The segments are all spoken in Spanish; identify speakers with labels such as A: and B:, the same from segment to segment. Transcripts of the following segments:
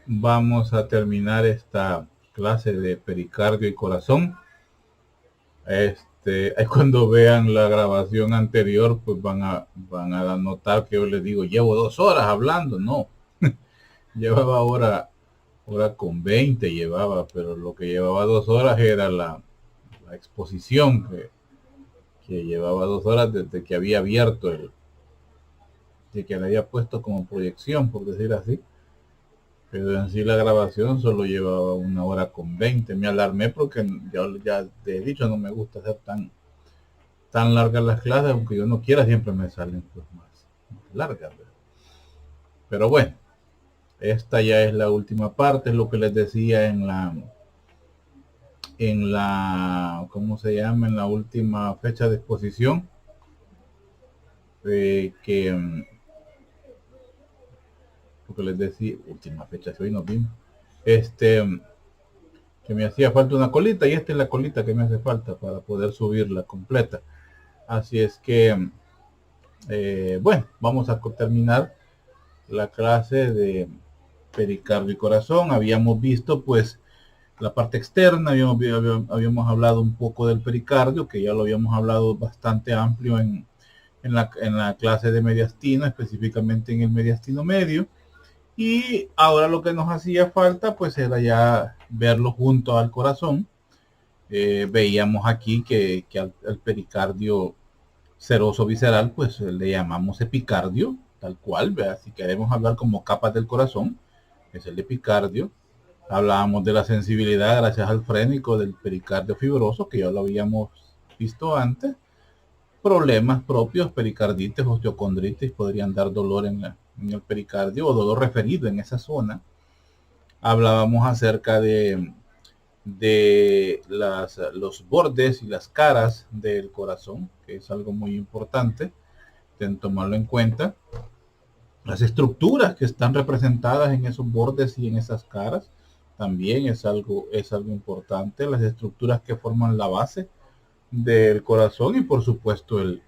A: Vamos a terminar esta clase de pericardio y corazón. Cuando vean la grabación anterior, pues van a notar que yo les digo, llevo 2 horas hablando. No, llevaba hora con 20 llevaba, pero lo que llevaba 2 horas era la exposición que llevaba 2 horas desde que había abierto de que le había puesto como proyección, por decir así. Pero en sí la grabación solo llevaba 1 hora con 20. Me alarmé porque ya te he dicho, no me gusta hacer tan largas las clases, aunque yo no quiera, siempre me salen pues más largas. Pero bueno, esta ya es la última parte, es lo que les decía ¿cómo se llama? En la última fecha de exposición, porque les decía, última fecha, si hoy nos vimos, que me hacía falta una colita, y esta es la colita que me hace falta para poder subirla completa. Así es que, bueno, vamos a terminar la clase de pericardio y corazón. Habíamos visto pues la parte externa, habíamos hablado un poco del pericardio, que ya lo habíamos hablado bastante amplio en la clase de mediastino, específicamente en el mediastino medio. Y ahora lo que nos hacía falta pues era ya verlo junto al corazón. Veíamos aquí que al pericardio seroso visceral pues le llamamos epicardio, tal cual. ¿Vea? Si queremos hablar como capas del corazón, es el epicardio. Hablábamos de la sensibilidad gracias al frénico del pericardio fibroso, que ya lo habíamos visto antes. Problemas propios, pericarditis, osteocondritis, podrían dar dolor en el pericardio o dolor referido en esa zona. Hablábamos acerca de los bordes y las caras del corazón, que es algo muy importante, deben tomarlo en cuenta. Las estructuras que están representadas en esos bordes y en esas caras también es algo importante. Las estructuras que forman la base del corazón y por supuesto el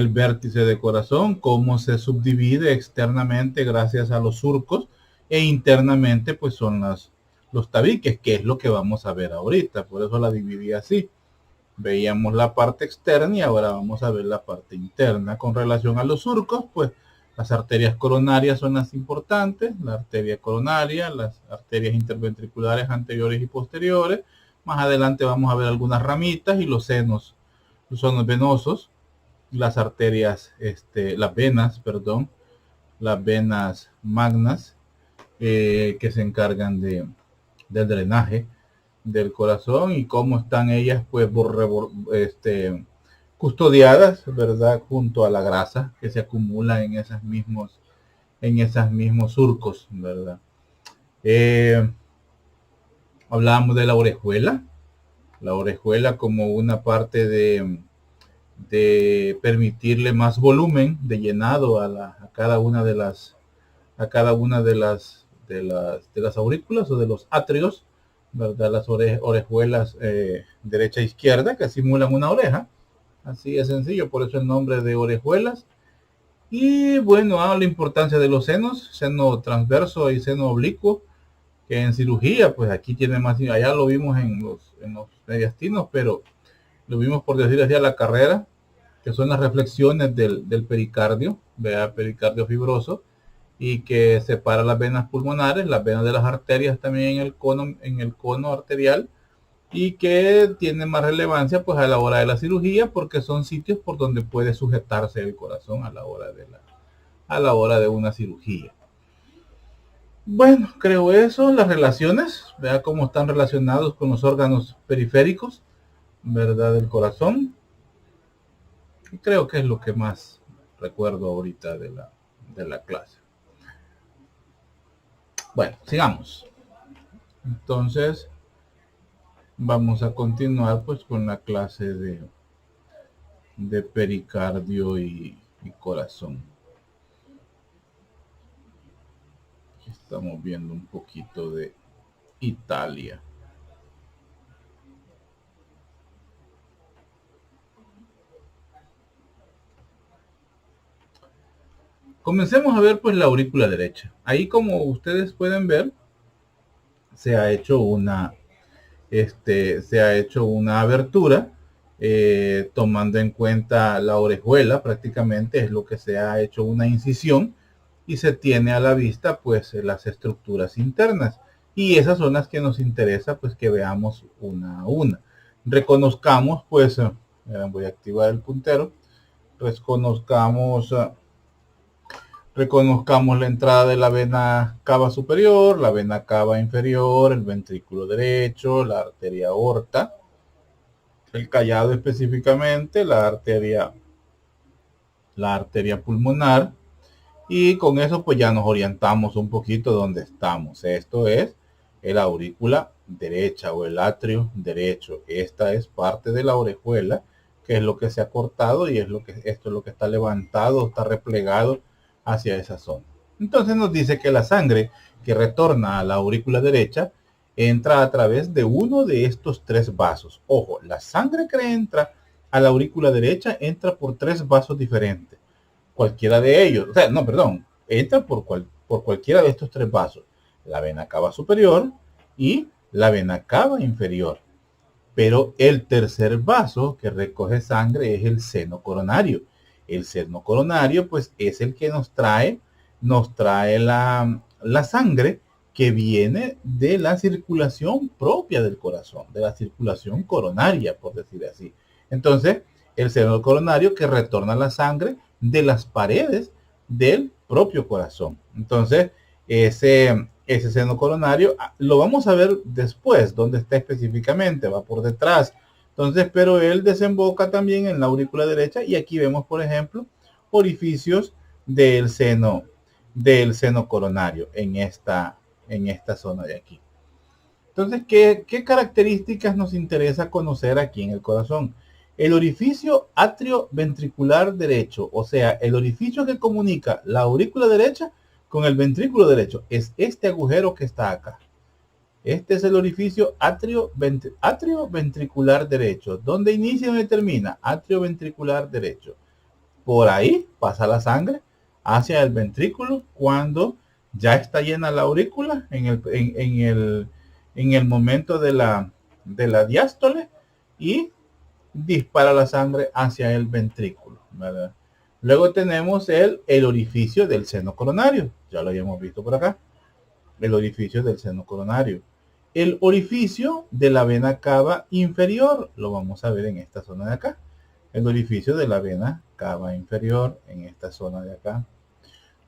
A: vértice del corazón, cómo se subdivide externamente gracias a los surcos e internamente pues son los tabiques, que es lo que vamos a ver ahorita. Por eso la dividí así. Veíamos la parte externa y ahora vamos a ver la parte interna. Con relación a los surcos, pues las arterias coronarias son las importantes, la arteria coronaria, las arterias interventriculares anteriores y posteriores. Más adelante vamos a ver algunas ramitas y los senos venosos, las arterias, las venas magnas, que se encargan del drenaje del corazón y cómo están ellas pues custodiadas, ¿verdad? Junto a la grasa que se acumula en esos mismos surcos, ¿verdad? Hablábamos de la orejuela como una parte de permitirle más volumen de llenado a cada una de las aurículas o de los atrios, ¿verdad? Las orejuelas derecha e izquierda que simulan una oreja, así es sencillo, por eso el nombre de orejuelas. Y bueno, la importancia de los senos, seno transverso y seno oblicuo, que en cirugía pues aquí tiene más, allá lo vimos en los mediastinos, pero lo vimos por decir así a la carrera, que son las reflexiones del pericardio, vea, pericardio fibroso, y que separa las venas pulmonares, las venas de las arterias también en el cono arterial, y que tiene más relevancia pues a la hora de la cirugía, porque son sitios por donde puede sujetarse el corazón a la hora de una cirugía. Bueno, creo eso, las relaciones, vea cómo están relacionados con los órganos periféricos, ¿verdad? Del corazón. Y creo que es lo que más recuerdo ahorita de la clase. Bueno, sigamos. Entonces, vamos a continuar pues con la clase de pericardio y corazón. Aquí estamos viendo un poquito de Italia. Comencemos a ver pues la aurícula derecha. Ahí, como ustedes pueden ver, se ha hecho una abertura, tomando en cuenta la orejuela, prácticamente es lo que se ha hecho una incisión y se tiene a la vista pues las estructuras internas, y esas son las que nos interesa pues que veamos una a una. Reconozcamos pues, voy a activar el puntero, reconozcamos la entrada de la vena cava superior, la vena cava inferior, el ventrículo derecho, la arteria aorta, el callado específicamente, la arteria pulmonar, y con eso pues ya nos orientamos un poquito dónde estamos. Esto es el aurícula derecha o el atrio derecho. Esta es parte de la orejuela, que es lo que se ha cortado, y esto es lo que está levantado, está replegado hacia esa zona. Entonces nos dice que la sangre que retorna a la aurícula derecha entra a través de uno de estos tres vasos. Ojo, la sangre que entra a la aurícula derecha entra por tres vasos diferentes. Cualquiera de ellos, o sea, no, perdón, entra por cualquiera de estos tres vasos. La vena cava superior y la vena cava inferior. Pero el tercer vaso que recoge sangre es el seno coronario. El seno coronario pues es el que nos trae la sangre que viene de la circulación propia del corazón, de la circulación coronaria, por decir así. Entonces, el seno coronario que retorna la sangre de las paredes del propio corazón. Entonces, ese seno coronario lo vamos a ver después, donde está específicamente, va por detrás. Entonces, pero él desemboca también en la aurícula derecha, y aquí vemos, por ejemplo, orificios del seno coronario en esta zona de aquí. Entonces, ¿qué características nos interesa conocer aquí en el corazón? El orificio atrioventricular derecho, o sea, el orificio que comunica la aurícula derecha con el ventrículo derecho, es este agujero que está acá. Este es el orificio atrioventricular derecho. ¿Dónde inicia y dónde termina? Atrioventricular derecho. Por ahí pasa la sangre hacia el ventrículo cuando ya está llena la aurícula en el momento de la diástole, y dispara la sangre hacia el ventrículo, ¿verdad? Luego tenemos el orificio del seno coronario, ya lo habíamos visto por acá, el orificio del seno coronario. El orificio de la vena cava inferior, lo vamos a ver en esta zona de acá. El orificio de la vena cava inferior en esta zona de acá.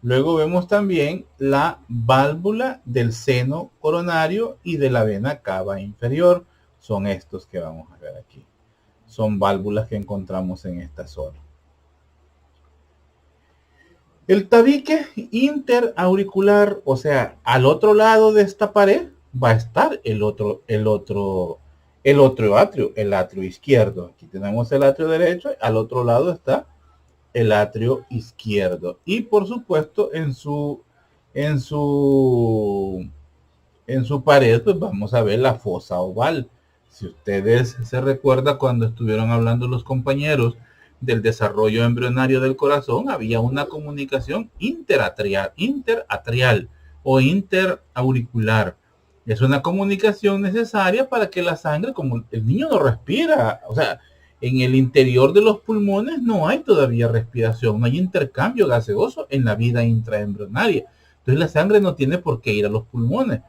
A: Luego vemos también la válvula del seno coronario y de la vena cava inferior. Son estos que vamos a ver aquí. Son válvulas que encontramos en esta zona. El tabique interauricular, o sea, al otro lado de esta pared va a estar el otro atrio, el atrio izquierdo. Aquí tenemos el atrio derecho, al otro lado está el atrio izquierdo. Y por supuesto en su pared pues vamos a ver la fosa oval. Si ustedes se recuerdan, cuando estuvieron hablando los compañeros del desarrollo embrionario del corazón, había una comunicación interatrial o interauricular. Es una comunicación necesaria para que la sangre, como el niño no respira, o sea, en el interior de los pulmones no hay todavía respiración, no hay intercambio gaseoso en la vida intraembrionaria. Entonces la sangre no tiene por qué ir a los pulmones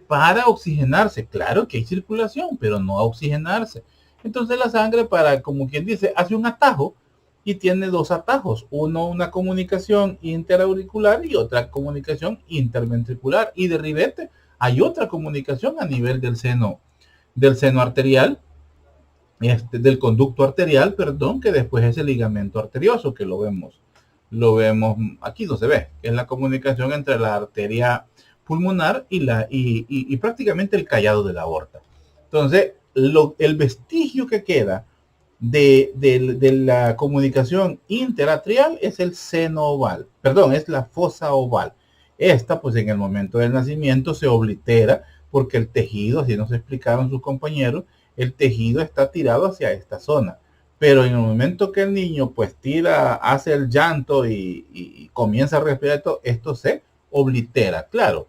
A: para oxigenarse. Claro que hay circulación, pero no a oxigenarse. Entonces la sangre, para, como quien dice, hace un atajo, y tiene dos atajos. Uno, una comunicación interauricular, y otra comunicación interventricular. Y de ribete hay otra comunicación a nivel del seno arterial, del conducto arterial, perdón, que después es el ligamento arterioso, que lo vemos aquí no se ve, que es la comunicación entre la arteria pulmonar y prácticamente el callado de la aorta. Entonces, el vestigio que queda de la comunicación interatrial es el seno oval, perdón, es la fosa oval. Esta, pues en el momento del nacimiento se oblitera porque el tejido, así nos explicaron sus compañeros, el tejido está tirado hacia esta zona. Pero en el momento que el niño pues hace el llanto y comienza a respirar, esto se oblitera. Claro,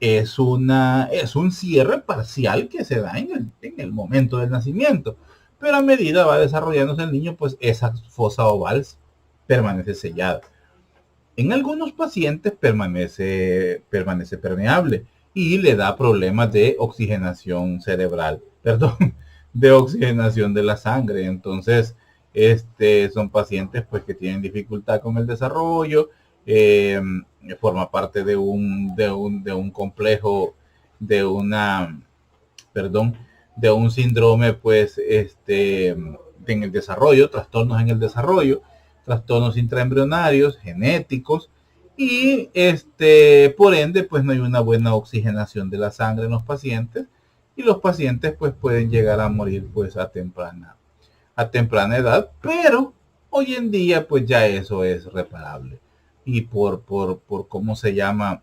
A: es un cierre parcial que se da en el momento del nacimiento. Pero a medida va desarrollándose el niño, pues esa fosa oval permanece sellada. En algunos pacientes permanece permeable y le da problemas de oxigenación cerebral, perdón, de oxigenación de la sangre. Entonces, son pacientes pues que tienen dificultad con el desarrollo, eh, forma parte de un complejo, de una, perdón, de un síndrome pues en el desarrollo, trastornos en el desarrollo, trastornos intraembrionarios, genéticos, y por ende pues no hay una buena oxigenación de la sangre en los pacientes, y los pacientes pues pueden llegar a morir pues a temprana edad, pero hoy en día pues ya eso es reparable. Y por cómo se llama,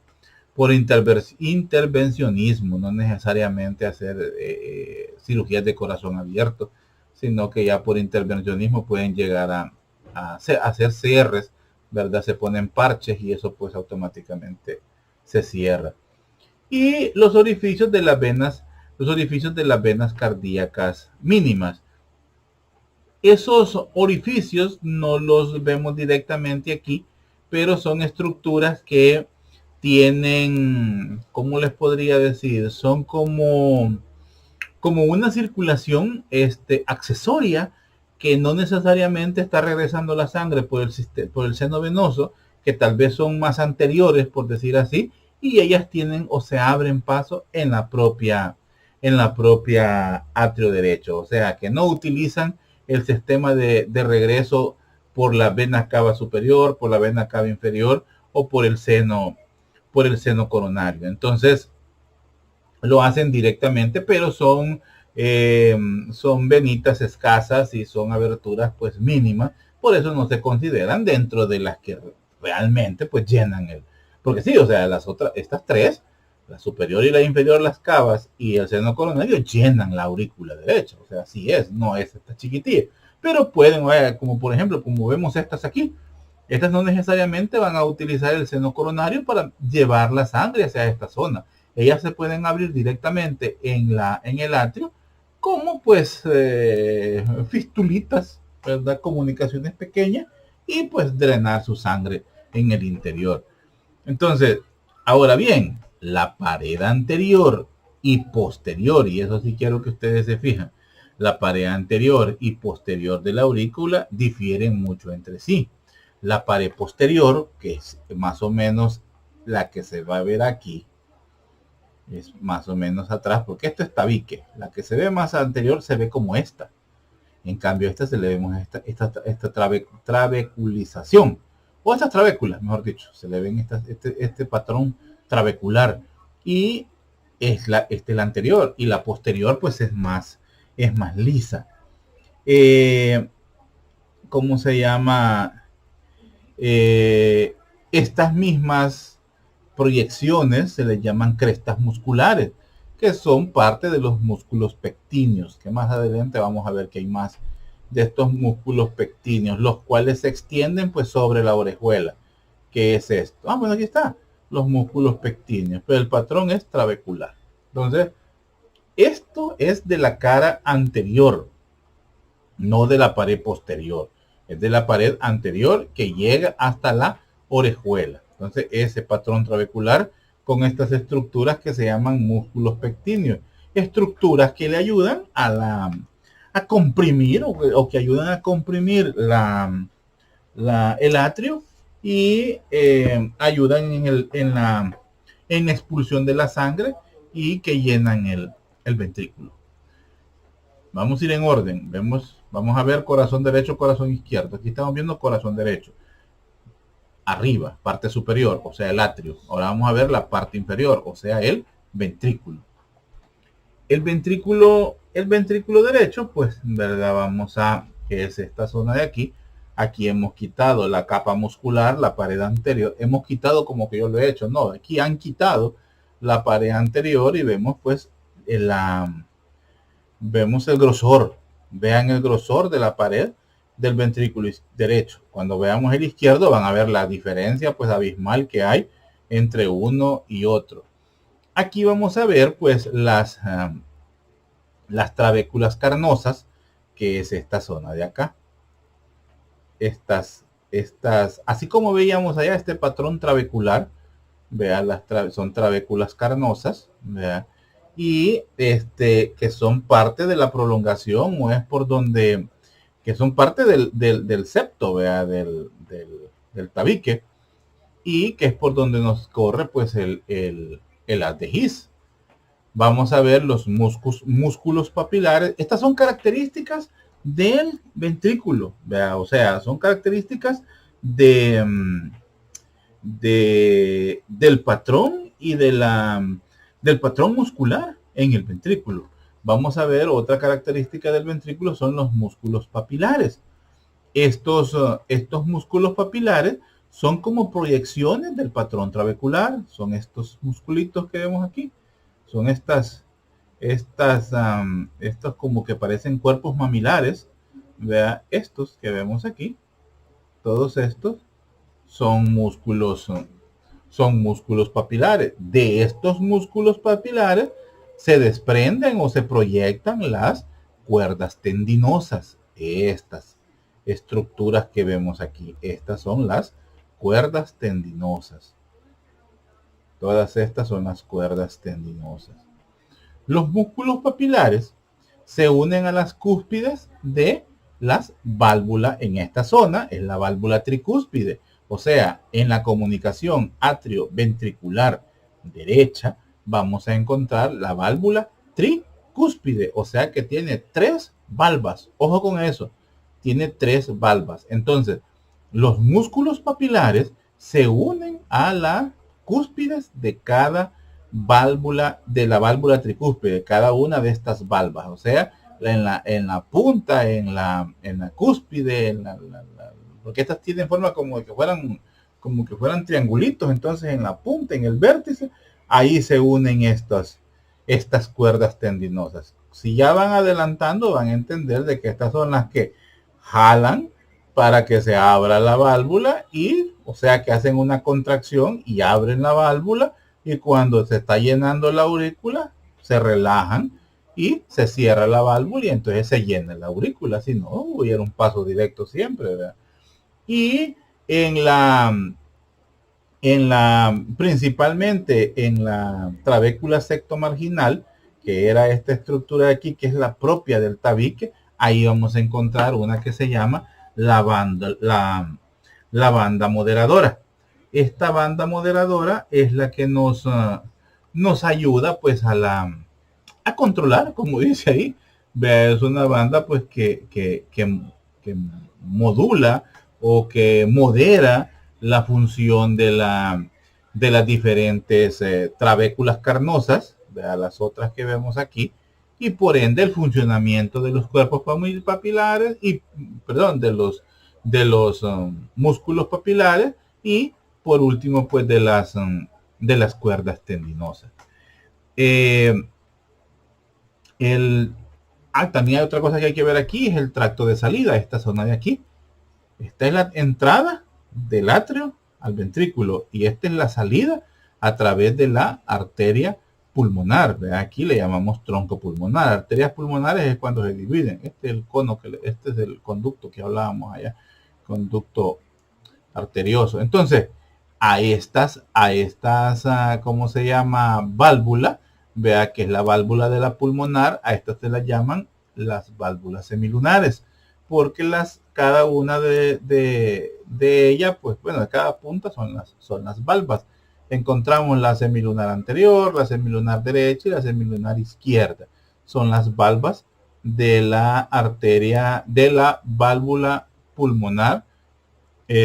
A: por intervencionismo, no necesariamente hacer cirugías de corazón abierto, sino que ya por intervencionismo pueden llegar a hacer cierres, ¿verdad? Se ponen parches y eso pues automáticamente se cierra. Y los orificios de las venas cardíacas mínimas. Esos orificios no los vemos directamente aquí, pero son estructuras que tienen, ¿cómo les podría decir? Son como una circulación accesoria que no necesariamente está regresando la sangre por el seno venoso, que tal vez son más anteriores, por decir así, y ellas tienen o se abren paso en la propia atrio derecho. O sea, que no utilizan el sistema de regreso por la vena cava superior, por la vena cava inferior o por el seno coronario. Entonces, lo hacen directamente, pero son venitas escasas y son aberturas pues mínimas, por eso no se consideran dentro de las que realmente pues llenan porque sí, o sea, estas tres, la superior y la inferior, las cavas y el seno coronario llenan la aurícula derecha, o sea, así es, no es esta chiquitilla, pero pueden, como por ejemplo, como vemos estas aquí, estas no necesariamente van a utilizar el seno coronario para llevar la sangre hacia esta zona. Ellas se pueden abrir directamente en el atrio como pues fistulitas, ¿verdad? Comunicaciones pequeñas y pues drenar su sangre en el interior. Entonces, ahora bien, la pared anterior y posterior, y eso sí quiero que ustedes se fijan, la pared anterior y posterior de la aurícula difieren mucho entre sí. La pared posterior, que es más o menos la que se va a ver aquí, es más o menos atrás, porque esto es tabique. La que se ve más anterior se ve como esta. En cambio, esta se le vemos esta trabeculización, o estas trabéculas, mejor dicho, se le ven este patrón trabecular. Y es la anterior, y la posterior pues es más lisa. ¿Cómo se llama? Estas mismas proyecciones se les llaman crestas musculares, que son parte de los músculos pectíneos, que más adelante vamos a ver que hay más de estos músculos pectíneos, los cuales se extienden pues sobre la orejuela. ¿Qué es esto? Bueno, aquí está, los músculos pectíneos, pero el patrón es trabecular. Entonces, esto es de la cara anterior, no de la pared posterior. Es de la pared anterior que llega hasta la orejuela. Entonces, ese patrón trabecular con estas estructuras que se llaman músculos pectíneos. Estructuras que le ayudan a comprimir o que ayudan a comprimir el atrio y ayudan en la expulsión de la sangre y que llenan el ventrículo. Vamos a ir en orden. Vamos a ver corazón derecho, corazón izquierdo. Aquí estamos viendo corazón derecho. Arriba, parte superior, o sea, el atrio. Ahora vamos a ver la parte inferior, o sea, el ventrículo. El ventrículo derecho, pues, ¿verdad? Que es esta zona de aquí. Aquí hemos quitado la capa muscular, la pared anterior. Hemos quitado como que yo lo he hecho. No, aquí han quitado la pared anterior y vemos, pues, vemos el grosor. Vean el grosor de la pared del ventrículo derecho. Cuando veamos el izquierdo van a ver la diferencia pues abismal que hay entre uno y otro. Aquí vamos a ver pues las trabéculas carnosas, que es esta zona de acá. Así como veíamos allá este patrón trabecular, vea, son trabéculas carnosas, vea, y que son parte de la prolongación, o es por donde, que son parte del septo, vea, del tabique, y que es por donde nos corre pues el haz de His. Vamos a ver los músculos papilares. Estas son características del ventrículo, ¿vea? O sea, son características del patrón y del patrón muscular en el ventrículo. Vamos a ver otra característica del ventrículo, son los músculos papilares. Estos músculos papilares son como proyecciones del patrón trabecular. Son estos musculitos que vemos aquí. Son estos como que parecen cuerpos mamilares. Vea, estos que vemos aquí. Todos estos son músculos papilares. De estos músculos papilares se desprenden o se proyectan las cuerdas tendinosas. Estas estructuras que vemos aquí, estas son las cuerdas tendinosas. Todas estas son las cuerdas tendinosas. Los músculos papilares se unen a las cúspides de las válvulas. En esta zona es la válvula tricúspide. O sea, en la comunicación atrioventricular derecha vamos a encontrar la válvula tricúspide. O sea que tiene 3 valvas. Ojo con eso. Tiene 3 valvas. Entonces, los músculos papilares se unen a las cúspides de cada válvula, de la válvula tricúspide, cada una de estas valvas. O sea, en la punta, en la cúspide, porque estas tienen forma como que fueran triangulitos. Entonces, en la punta, en el vértice, ahí se unen estas cuerdas tendinosas. Si ya van adelantando, van a entender de que estas son las que jalan para que se abra la válvula, y o sea que hacen una contracción y abren la válvula, y cuando se está llenando la aurícula se relajan y se cierra la válvula, y entonces se llena la aurícula. Si no, hubiera un paso directo siempre, ¿verdad? Y principalmente en la trabécula sectomarginal, que era esta estructura de aquí, que es la propia del tabique, ahí vamos a encontrar una que se llama la banda moderadora. Esta banda moderadora es la que nos ayuda pues a controlar, como dice ahí. Es una banda pues que modula o que modera la función de las diferentes trabéculas carnosas, las otras que vemos aquí, y por ende el funcionamiento de los cuerpos papilares y, perdón, de los músculos papilares, y por último pues de las cuerdas tendinosas. También hay otra cosa que hay que ver aquí, es el tracto de salida, esta zona de aquí. Esta es la entrada del atrio al ventrículo, y esta es la salida a través de la arteria pulmonar. Aquí le llamamos tronco pulmonar. Arterias pulmonares es cuando se dividen. Este es el conducto que hablábamos allá, conducto arterioso. Entonces, a estas ¿cómo se llama? Válvula, vea que es la válvula de la pulmonar, a estas se las llaman las válvulas semilunares, porque cada una de ellas, pues bueno, de cada punta son las valvas. Encontramos la semilunar anterior, la semilunar derecha y la semilunar izquierda. Son las valvas de la arteria, de la válvula pulmonar, y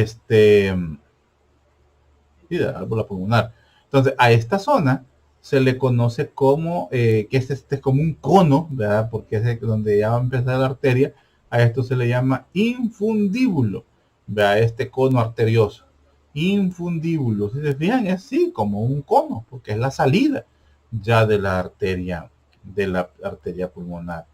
A: de la válvula pulmonar. Entonces, a esta zona se le conoce como, que es como un cono, ¿verdad? Porque es donde ya va a empezar la arteria. A esto se le llama infundíbulo, ¿verdad? Este cono arterioso. Infundíbulo, si se fijan, es así como un cono, porque es la salida ya de la arteria pulmonar.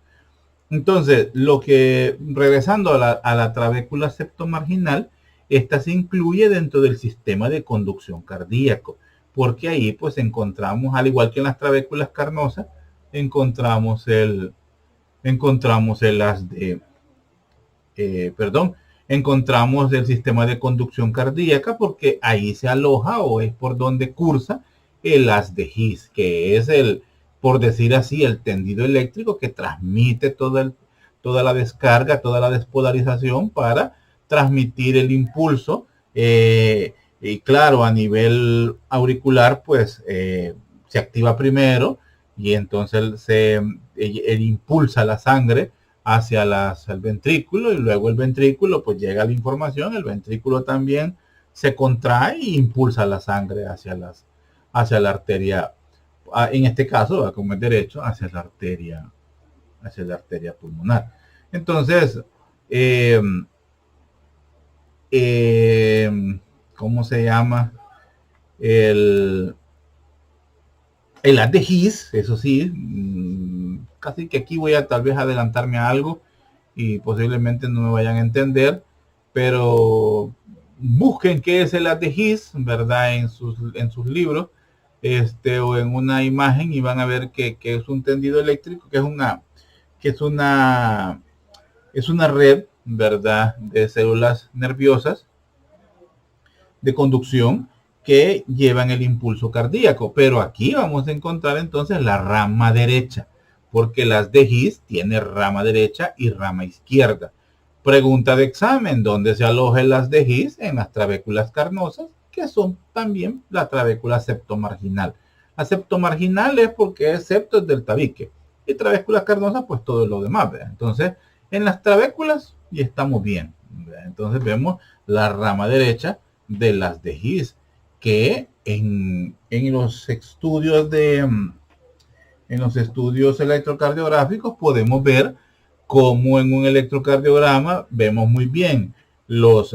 A: Entonces, regresando a la trabécula septomarginal, esta se incluye dentro del sistema de conducción cardíaco, porque ahí pues encontramos, al igual que en las trabéculas carnosas, encontramos el haz de, perdón, encontramos el sistema de conducción cardíaca, porque ahí se aloja o es por donde cursa el haz de His, que es el, por decir así, el tendido eléctrico que transmite toda la descarga, toda la despolarización para transmitir el impulso. Y claro, a nivel auricular, pues se activa primero y entonces él impulsa la sangre hacia el ventrículo, y luego el ventrículo pues llega la información, el ventrículo también se contrae e impulsa la sangre hacia la arteria, en este caso, como es derecho, hacia la arteria pulmonar. Entonces, eh, ¿cómo se llama? El haz de His, eso sí, casi que aquí voy a tal vez adelantarme a algo y posiblemente no me vayan a entender, pero busquen qué es el haz de His, ¿verdad? En sus libros, o en una imagen, y van a ver que es un tendido eléctrico, que es una red, ¿verdad? De células nerviosas de conducción que llevan el impulso cardíaco. Pero aquí vamos a encontrar entonces la rama derecha, porque las de His tiene rama derecha y rama izquierda. Pregunta de examen: ¿dónde se aloja las de His? En las trabéculas carnosas, que son también la trabécula septomarginal. La septomarginal es porque es septo del tabique, y trabéculas carnosas pues todo lo demás, ¿verdad? Entonces en las trabéculas y estamos bien, ¿verdad? Entonces vemos la rama derecha de las de His, que en los estudios electrocardiográficos podemos ver cómo en un electrocardiograma vemos muy bien las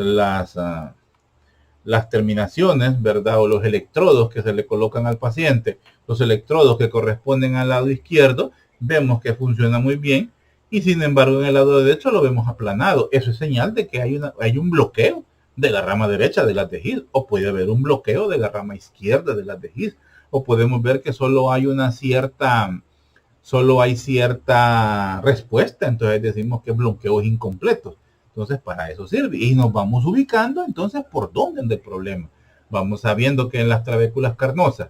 A: terminaciones, ¿verdad? O los electrodos que se le colocan al paciente, los electrodos que corresponden al lado izquierdo, vemos que funciona muy bien, y sin embargo en el lado derecho lo vemos aplanado. Eso es señal de que hay un bloqueo de la rama derecha de las de His, o puede haber un bloqueo de la rama izquierda de las de His, o podemos ver que solo hay cierta respuesta, entonces decimos que bloqueos incompletos. Entonces para eso sirve, y nos vamos ubicando entonces por dónde anda el problema. Vamos sabiendo que en las trabéculas carnosas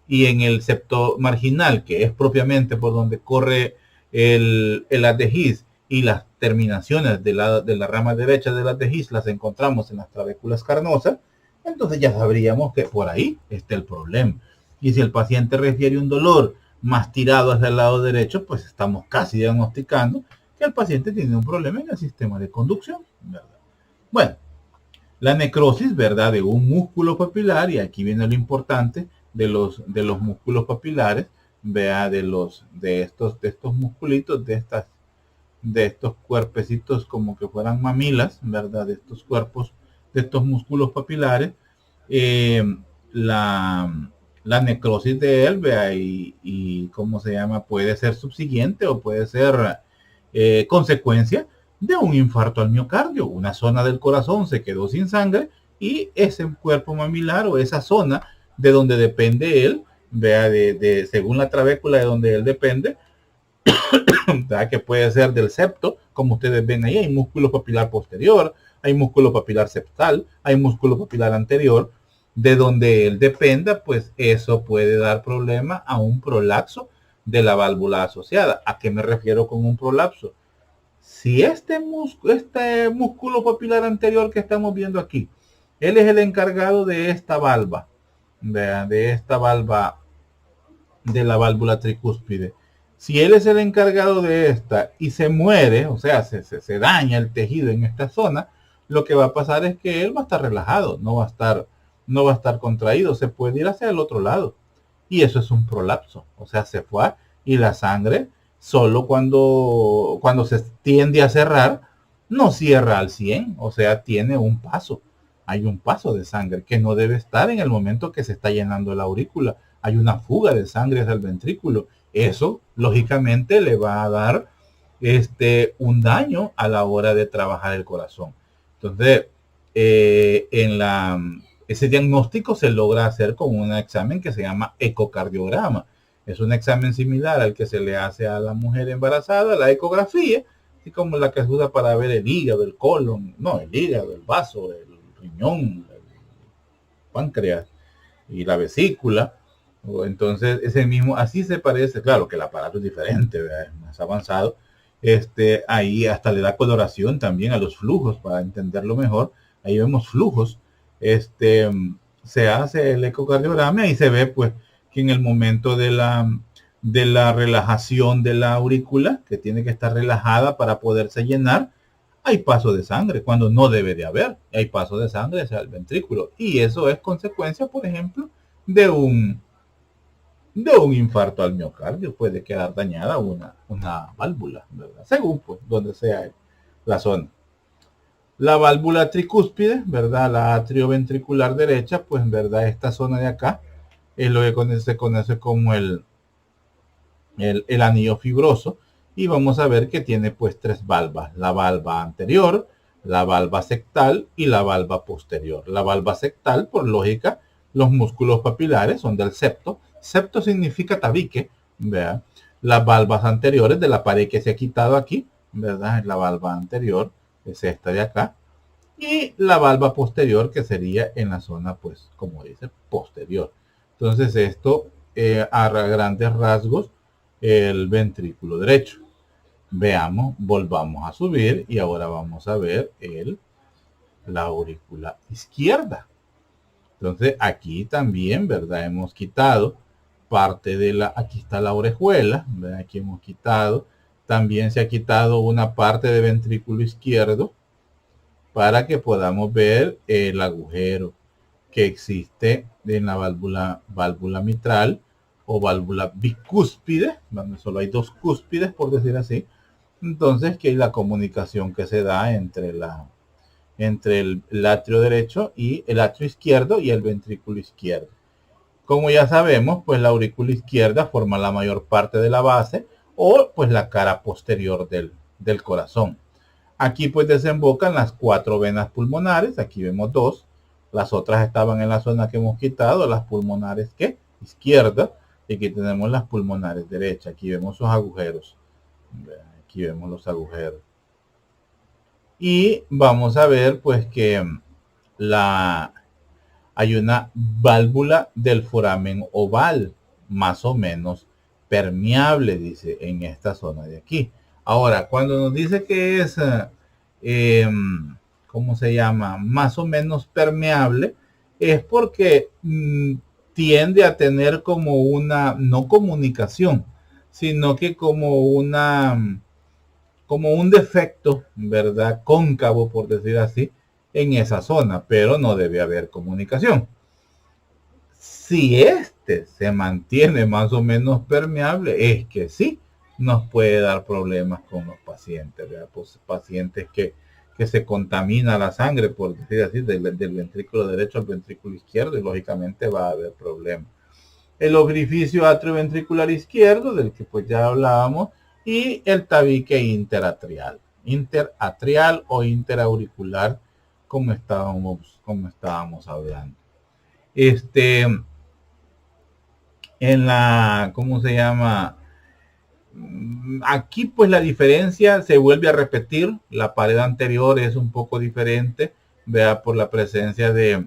A: y en el septo marginal, que es propiamente por donde corre el haz de His, y las terminaciones de la rama derecha de las de His las encontramos en las trabéculas carnosas, entonces ya sabríamos que por ahí está el problema. Y si el paciente refiere un dolor más tirado hacia el lado derecho, pues estamos casi diagnosticando que el paciente tiene un problema en el sistema de conducción, ¿verdad? Bueno, la necrosis, ¿verdad?, de un músculo papilar, y aquí viene lo importante de los músculos papilares, vea, de estos musculitos, de estos cuerpecitos como que fueran mamilas, ¿verdad? De estos cuerpos, de estos músculos papilares, la necrosis de él, vea, y ¿cómo se llama? Puede ser subsiguiente o puede ser consecuencia de un infarto al miocardio. Una zona del corazón se quedó sin sangre, y ese cuerpo mamilar o esa zona de donde depende él, vea, según la trabécula de donde él depende, que puede ser del septo, como ustedes ven ahí, hay músculo papilar posterior, hay músculo papilar septal, hay músculo papilar anterior, de donde él dependa, pues eso puede dar problema a un prolapso de la válvula asociada. ¿A qué me refiero con un prolapso? Si este músculo papilar anterior que estamos viendo aquí, él es el encargado de esta valva, de esta valva de la válvula tricúspide. Si él es el encargado de esta y se muere, o sea, se daña el tejido en esta zona, lo que va a pasar es que él va a estar relajado, no va a estar contraído, se puede ir hacia el otro lado. Y eso es un prolapso, o sea, se fue, y la sangre solo cuando se tiende a cerrar, no cierra al 100, o sea, tiene un paso. Hay un paso de sangre que no debe estar en el momento que se está llenando la aurícula. Hay una fuga de sangre hacia el ventrículo. Eso, lógicamente, le va a dar un daño a la hora de trabajar el corazón. Entonces, en ese diagnóstico se logra hacer con un examen que se llama ecocardiograma. Es un examen similar al que se le hace a la mujer embarazada, la ecografía, así como la que se usa para ver el hígado, el colon, no, el hígado, el vaso, el riñón, el páncreas y la vesícula. Entonces, ese mismo, así se parece, claro que el aparato es diferente, ¿verdad? Es más avanzado. Ahí hasta le da coloración también a los flujos para entenderlo mejor. Ahí vemos flujos. Se hace el ecocardiograma y se ve pues que en el momento de la relajación de la aurícula, que tiene que estar relajada para poderse llenar, hay paso de sangre cuando no debe de haber. Hay paso de sangre hacia el ventrículo. Y eso es consecuencia, por ejemplo, de un infarto al miocardio. Puede quedar dañada una válvula, ¿verdad? Según pues donde sea la zona. La válvula tricúspide, ¿verdad? La atrioventricular derecha, pues en verdad esta zona de acá es lo que se conoce como el anillo fibroso, y vamos a ver que tiene pues tres valvas: la valva anterior, la valva sectal y la valva posterior. La valva sectal, por lógica, los músculos papilares son del septo. Septo significa tabique, ¿verdad? Las valvas anteriores de la pared que se ha quitado aquí, ¿verdad? Es la valva anterior, es esta de acá. Y la valva posterior, que sería en la zona, pues, como dice, posterior. Entonces esto, a grandes rasgos, el ventrículo derecho. Veamos, volvamos a subir y ahora vamos a ver la aurícula izquierda. Entonces aquí también, ¿verdad? Hemos quitado parte de aquí está la orejuela, ¿verdad? Aquí hemos quitado, también se ha quitado una parte de ventrículo izquierdo para que podamos ver el agujero que existe en la válvula mitral o válvula bicúspide, donde solo hay dos cúspides, por decir así. Entonces, que hay la comunicación que se da entre el atrio derecho y el atrio izquierdo y el ventrículo izquierdo. Como ya sabemos, pues la aurícula izquierda forma la mayor parte de la base o pues la cara posterior del corazón. Aquí pues desembocan las 4 venas pulmonares, aquí vemos 2, las otras estaban en la zona que hemos quitado, las pulmonares ¿qué? Izquierda, y aquí tenemos las pulmonares derecha, aquí vemos sus agujeros, aquí vemos los agujeros. Y vamos a ver pues que hay una válvula del foramen oval, más o menos permeable, dice, en esta zona de aquí. Ahora, cuando nos dice que es, ¿cómo se llama? Más o menos permeable, es porque tiende a tener como una, no comunicación, sino que como un defecto, ¿verdad? Cóncavo, por decir así, en esa zona, pero no debe haber comunicación. Si este se mantiene más o menos permeable, es que sí nos puede dar problemas con los pacientes, ¿verdad? Pues pacientes que se contamina la sangre, por decir así, del ventrículo derecho al ventrículo izquierdo, y lógicamente va a haber problemas. El orificio atrioventricular izquierdo, del que pues ya hablábamos, y el tabique interatrial o interauricular, como estábamos hablando. En la, ¿cómo se llama? Aquí pues la diferencia se vuelve a repetir. La pared anterior es un poco diferente, vea, por la presencia de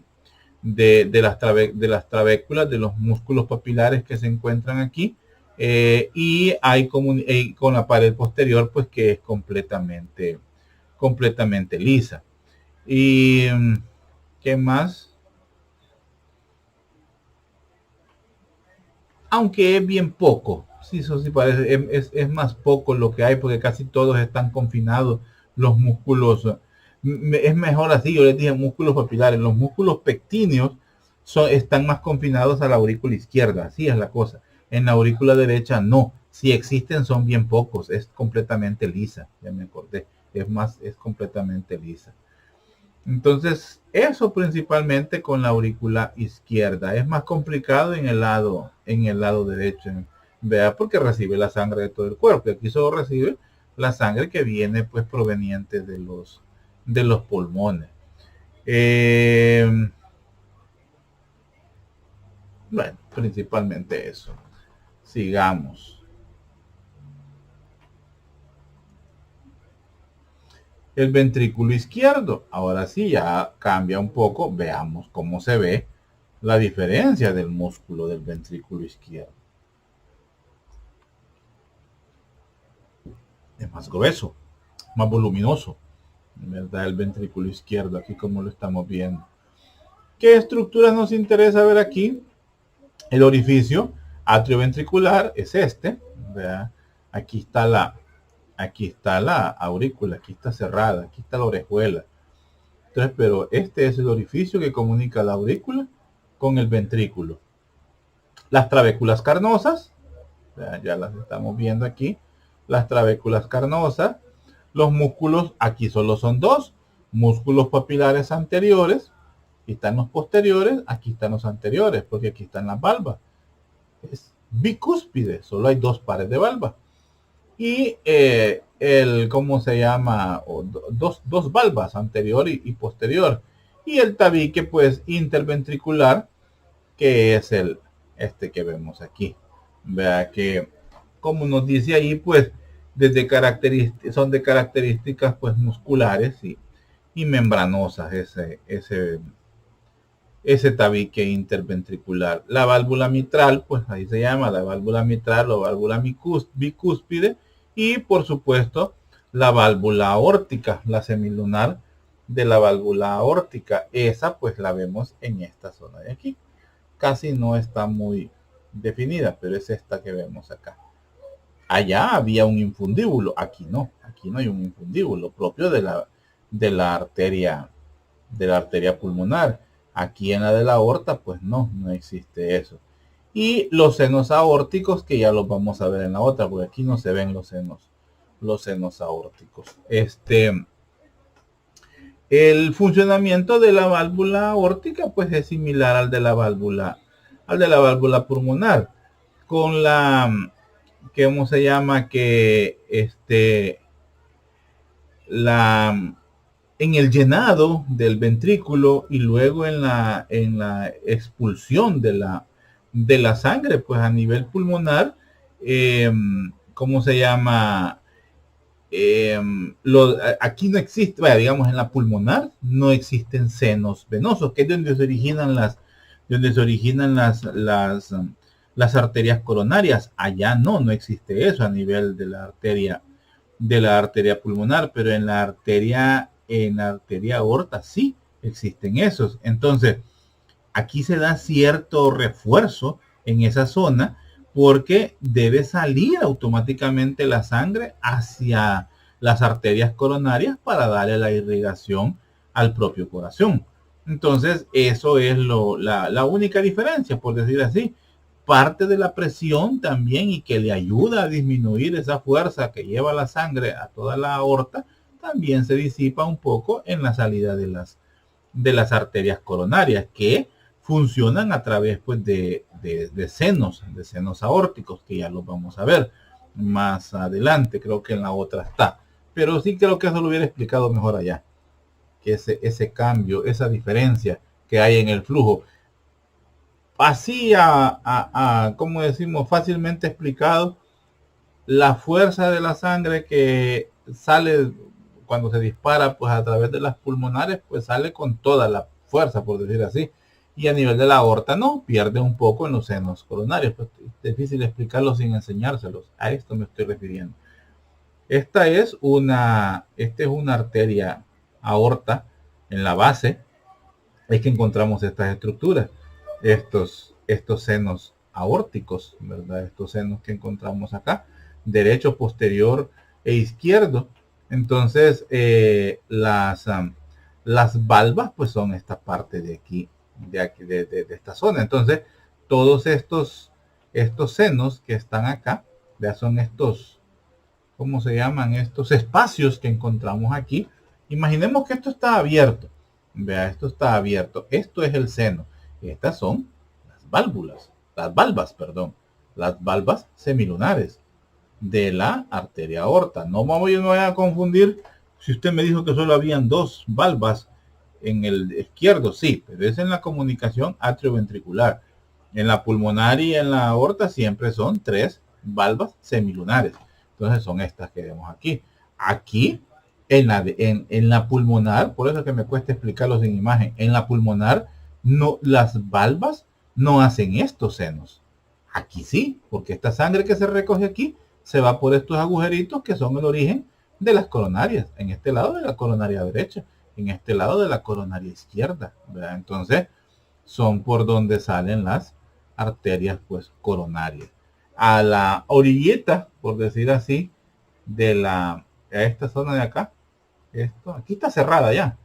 A: las trabéculas, de los músculos papilares que se encuentran aquí. Y hay con la pared posterior pues que es completamente lisa. Y ¿qué más? Aunque es bien poco, sí, eso sí parece, es más poco lo que hay, porque casi todos están confinados los músculos. Es mejor así, yo les dije músculos papilares. Los músculos pectíneos están más confinados a la aurícula izquierda, así es la cosa. En la aurícula derecha no, si existen son bien pocos, es completamente lisa, ya me acordé, es completamente lisa. Entonces, eso principalmente con la aurícula izquierda. Es más complicado en el lado derecho. Vea, porque recibe la sangre de todo el cuerpo. Aquí solo recibe la sangre que viene pues proveniente de los pulmones. Bueno, principalmente eso. Sigamos. El ventrículo izquierdo. Ahora sí, ya cambia un poco. Veamos cómo se ve la diferencia del músculo del ventrículo izquierdo. Es más grueso, más voluminoso, ¿verdad? El ventrículo izquierdo, aquí como lo estamos viendo. ¿Qué estructuras nos interesa ver aquí? El orificio atrioventricular es este, ¿verdad? Aquí está la aurícula, aquí está cerrada, aquí está la orejuela. Entonces, pero este es el orificio que comunica la aurícula con el ventrículo. Las trabéculas carnosas, ya las estamos viendo aquí, las trabéculas carnosas, los músculos, aquí solo son dos, músculos papilares anteriores, aquí están los posteriores, aquí están los anteriores, porque aquí están las valvas. Es bicúspide, solo hay dos pares de valvas. Y ¿cómo se llama? Dos valvas, anterior y posterior. Y el tabique, pues, interventricular, que es este que vemos aquí. Vea que, como nos dice ahí, pues, son de características, pues, musculares y membranosas ese tabique interventricular. La válvula mitral, pues ahí se llama la válvula mitral o válvula bicúspide, y por supuesto la válvula aórtica, la semilunar de la válvula aórtica. Esa pues la vemos en esta zona de aquí. Casi no está muy definida, pero es esta que vemos acá. Allá había un infundíbulo, aquí no hay un infundíbulo propio de la arteria pulmonar. Aquí en la de la aorta, pues no existe eso. Y los senos aórticos, que ya los vamos a ver en la otra, porque aquí no se ven los senos aórticos. El funcionamiento de la válvula aórtica, pues es similar al de la válvula pulmonar, con ¿cómo se llama? Que en el llenado del ventrículo y luego en la expulsión de la sangre, pues a nivel pulmonar, ¿cómo se llama? Aquí no existe, digamos, en la pulmonar no existen senos venosos, que es donde se originan las arterias coronarias. Allá no existe eso a nivel de la arteria pulmonar, pero en la arteria aorta sí existen esos. Entonces, aquí se da cierto refuerzo en esa zona porque debe salir automáticamente la sangre hacia las arterias coronarias para darle la irrigación al propio corazón. Entonces, eso es la única diferencia, por decir así. Parte de la presión también y que le ayuda a disminuir esa fuerza que lleva la sangre a toda la aorta, también se disipa un poco en la salida de las arterias coronarias, que funcionan a través pues de senos aórticos, que ya los vamos a ver más adelante. Creo que en la otra está, pero sí creo que eso lo hubiera explicado mejor allá, que ese cambio, esa diferencia que hay en el flujo, así como decimos, fácilmente explicado. La fuerza de la sangre que sale cuando se dispara pues a través de las pulmonares, pues sale con toda la fuerza, por decir así. Y a nivel de la aorta no, pierde un poco en los senos coronarios. Pues es difícil explicarlo sin enseñárselos. A esto me estoy refiriendo. Esta es una arteria aorta. En la base es que encontramos estas estructuras, estos senos aórticos, ¿verdad? Estos senos que encontramos acá, derecho, posterior e izquierdo. Entonces, las valvas, pues son esta parte de aquí, de esta zona. Entonces, todos estos senos que están acá, ya son estos, ¿cómo se llaman? Estos espacios que encontramos aquí. Imaginemos que esto está abierto. Vea, esto está abierto. Esto es el seno. Estas son las valvas semilunares de la arteria aorta. No me voy a confundir. Si usted me dijo que solo habían dos valvas en el izquierdo, sí, pero es en la comunicación atrioventricular. En la pulmonar y en la aorta siempre son 3 valvas semilunares. Entonces son estas que vemos aquí. Aquí, en la pulmonar, por eso es que me cuesta explicarlos en imagen, en la pulmonar, no, las valvas no hacen estos senos. Aquí sí, porque esta sangre que se recoge aquí se va por estos agujeritos que son el origen de las coronarias. En este lado de la coronaria derecha, en este lado de la coronaria izquierda, ¿verdad? Entonces, son por donde salen las arterias pues coronarias. A la orillita, por decir así, de a esta zona de acá, aquí está cerrada ya.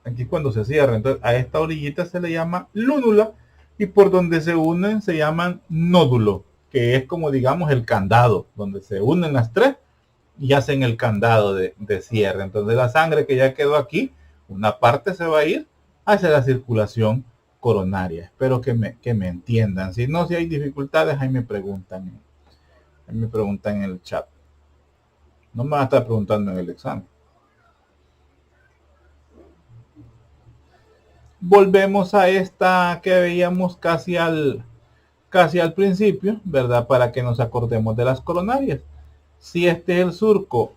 A: Aquí cuando se cierra, entonces a esta orillita se le llama lúnula y por donde se unen se llaman nódulo, que es como digamos el candado, donde se unen las tres y hacen el candado de cierre. Entonces la sangre que ya quedó aquí, una parte se va a ir hacia la circulación coronaria. Espero que me entiendan. Si no, si hay dificultades, ahí me preguntan en el chat. No me van a estar preguntando en el examen. Volvemos a esta que veíamos casi al principio, ¿verdad? Para que nos acordemos de las coronarias. Si este es el surco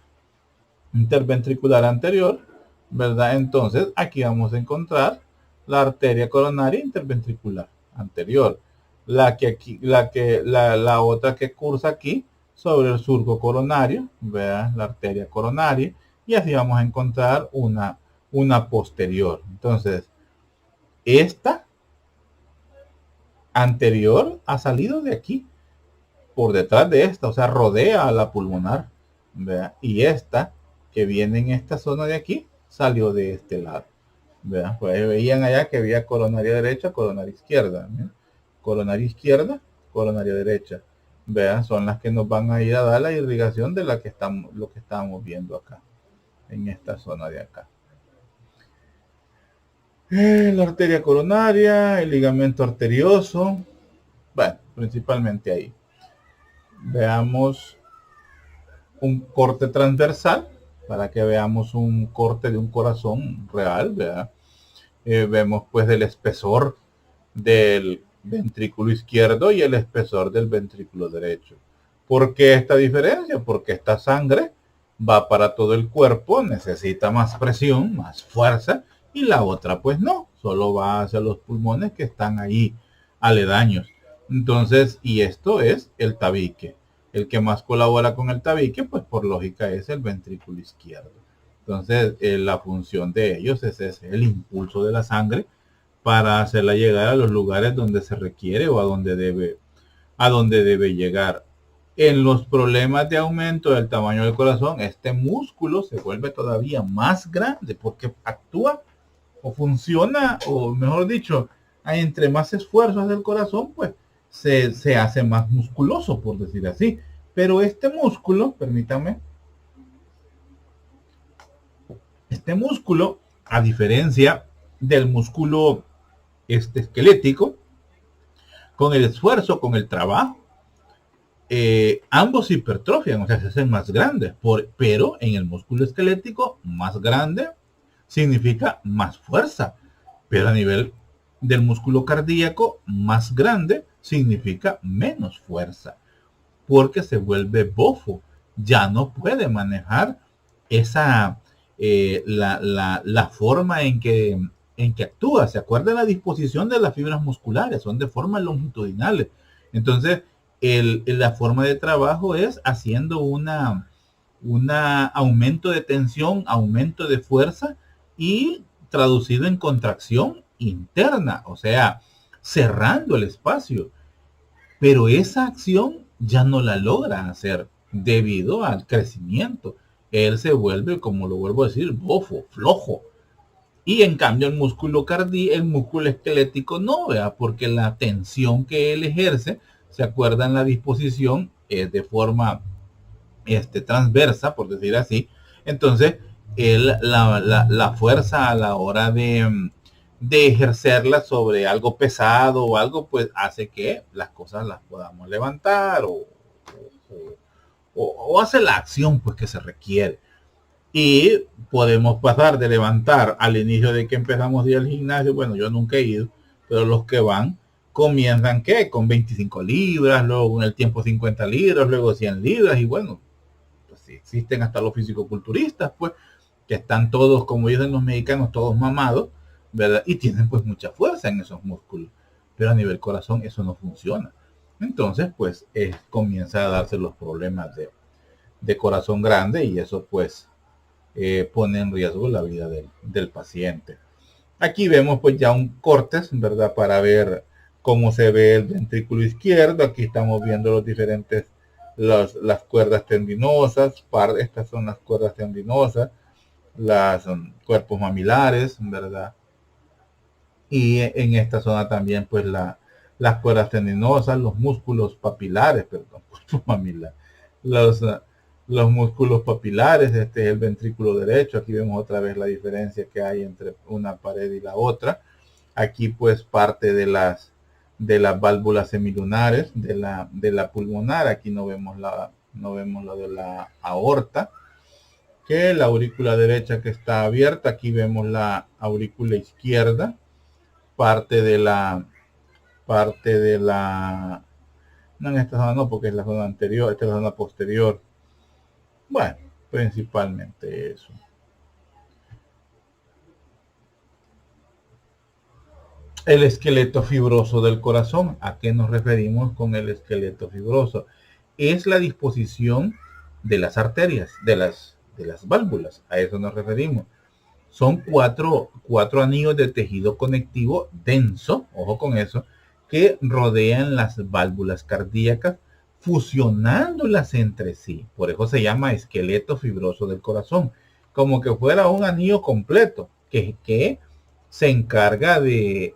A: interventricular anterior, ¿verdad? Entonces aquí vamos a encontrar la arteria coronaria interventricular anterior, la otra que cursa aquí sobre el surco coronario, ¿verdad? La arteria coronaria, y así vamos a encontrar una posterior. Entonces, esta anterior ha salido de aquí, por detrás de esta, o sea, rodea a la pulmonar, ¿verdad? Y esta que viene en esta zona de aquí salió de este lado, ¿verdad? Pues veían allá que había coronaria derecha, coronaria izquierda, ¿verdad? Coronaria izquierda, coronaria derecha, ¿verdad? Son las que nos van a ir a dar la irrigación de lo que estamos viendo acá, en esta zona de acá. La arteria coronaria, el ligamento arterioso, bueno, principalmente ahí. Veamos un corte transversal para que veamos un corte de un corazón real, ¿verdad? Vemos pues el espesor del ventrículo izquierdo y el espesor del ventrículo derecho. ¿Por qué esta diferencia? Porque esta sangre va para todo el cuerpo, necesita más presión, más fuerza, y la otra pues no, solo va hacia los pulmones que están ahí aledaños. Entonces, y esto es el tabique. El que más colabora con el tabique, pues por lógica es el ventrículo izquierdo. Entonces, la función de ellos es ese, el impulso de la sangre para hacerla llegar a los lugares donde se requiere o a donde debe llegar. En los problemas de aumento del tamaño del corazón, este músculo se vuelve todavía más grande porque actúa o funciona, o mejor dicho, entre más esfuerzo hace el corazón, pues se hace más musculoso, por decir así. Pero este músculo, permítanme, este músculo, a diferencia del músculo esquelético, con el esfuerzo, con el trabajo, ambos hipertrofian, o sea, se hacen más grandes, pero en el músculo esquelético, más grande significa más fuerza, pero a nivel del músculo cardíaco, más grande significa menos fuerza, porque se vuelve bofo, ya no puede manejar esa, la forma en que actúa. ¿Se acuerdan la disposición de las fibras musculares? Son de forma longitudinales. Entonces, la forma de trabajo es haciendo un aumento de tensión, aumento de fuerza y traducido en contracción interna, o sea, cerrando el espacio. Pero esa acción ya no la logra hacer debido al crecimiento. Él se vuelve, como lo vuelvo a decir, bofo, flojo. Y en cambio el músculo el músculo esquelético no, vea, porque la tensión que él ejerce, se acuerdan, la disposición es de forma transversa, por decir así. Entonces, la fuerza a la hora de ejercerla sobre algo pesado o algo, pues hace que las cosas las podamos levantar o hace la acción pues que se requiere. Y podemos pasar de levantar al inicio de que empezamos a ir al gimnasio. Bueno, yo nunca he ido, pero los que van comienzan ¿qué? Con 25 libras, luego en el tiempo 50 libras, luego 100 libras y bueno, pues sí, existen hasta los fisicoculturistas, pues, que están todos, como dicen los mexicanos, todos mamados, ¿verdad? Y tienen pues mucha fuerza en esos músculos, pero a nivel corazón eso no funciona. Entonces, pues, comienza a darse los problemas de corazón grande y eso pues pone en riesgo la vida del paciente. Aquí vemos pues ya un cortes, ¿verdad? Para ver cómo se ve el ventrículo izquierdo. Aquí estamos viendo los diferentes, las cuerdas tendinosas. Estas son las cuerdas tendinosas, los cuerpos mamilares, ¿verdad? Y en esta zona también pues las cuerdas tendinosas, los músculos papilares, perdón, cuerpos mamilares, los, los músculos papilares. Este es el ventrículo derecho. Aquí vemos otra vez la diferencia que hay entre una pared y la otra. Aquí pues parte de las válvulas semilunares de la pulmonar. Aquí no vemos la de la aorta, que la aurícula derecha que está abierta. Aquí vemos la aurícula izquierda, parte de la no, en esta zona no, porque es la zona anterior, esta es la zona posterior. Bueno, principalmente eso. El esqueleto fibroso del corazón. ¿A qué nos referimos con el esqueleto fibroso? Es la disposición de las arterias, de las válvulas. A eso nos referimos. Son cuatro anillos de tejido conectivo denso, ojo con eso, que rodean las válvulas cardíacas, fusionándolas entre sí. Por eso se llama esqueleto fibroso del corazón, como que fuera un anillo completo que se encarga de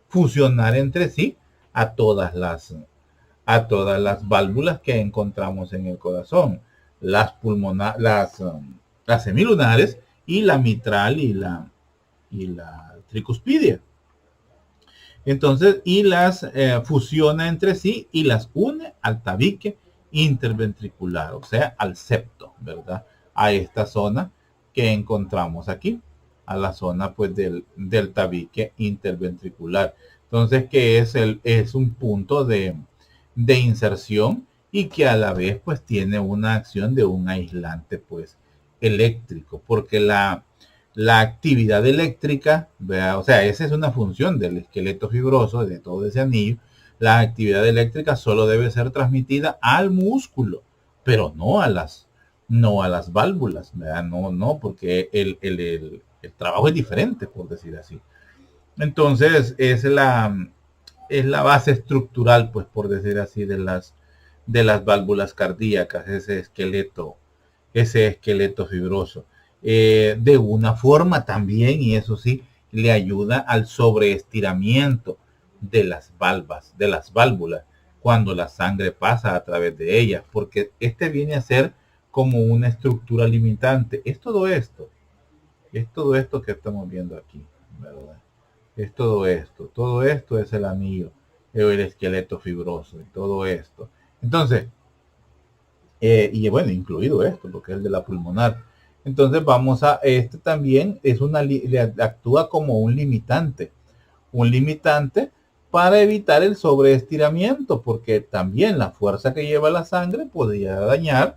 A: fusionar entre sí a todas las válvulas que encontramos en el corazón, las las semilunares y la mitral y la tricuspidia. Entonces, y las fusiona entre sí y las une al tabique interventricular, o sea, al septo, ¿verdad? A esta zona que encontramos aquí, a la zona pues del tabique interventricular. Entonces, que es un punto de inserción y que a la vez pues tiene una acción de un aislante pues eléctrico, porque la actividad eléctrica, ¿verdad? O sea, esa es una función del esqueleto fibroso, de todo ese anillo. La actividad eléctrica solo debe ser transmitida al músculo, pero no a las válvulas, ¿verdad? No, porque el trabajo es diferente, por decir así. Entonces, es la base estructural, pues, por decir así, de las válvulas cardíacas, ese esqueleto fibroso. De una forma también, y eso sí, le ayuda al sobreestiramiento de las válvulas, cuando la sangre pasa a través de ellas, porque este viene a ser como una estructura limitante. Es todo esto que estamos viendo aquí, ¿verdad? Es todo esto es el anillo, el esqueleto fibroso y todo esto. Entonces, y bueno, incluido esto, porque es el de la pulmonar. Entonces vamos a, este también es actúa como un limitante para evitar el sobreestiramiento, porque también la fuerza que lleva la sangre podría dañar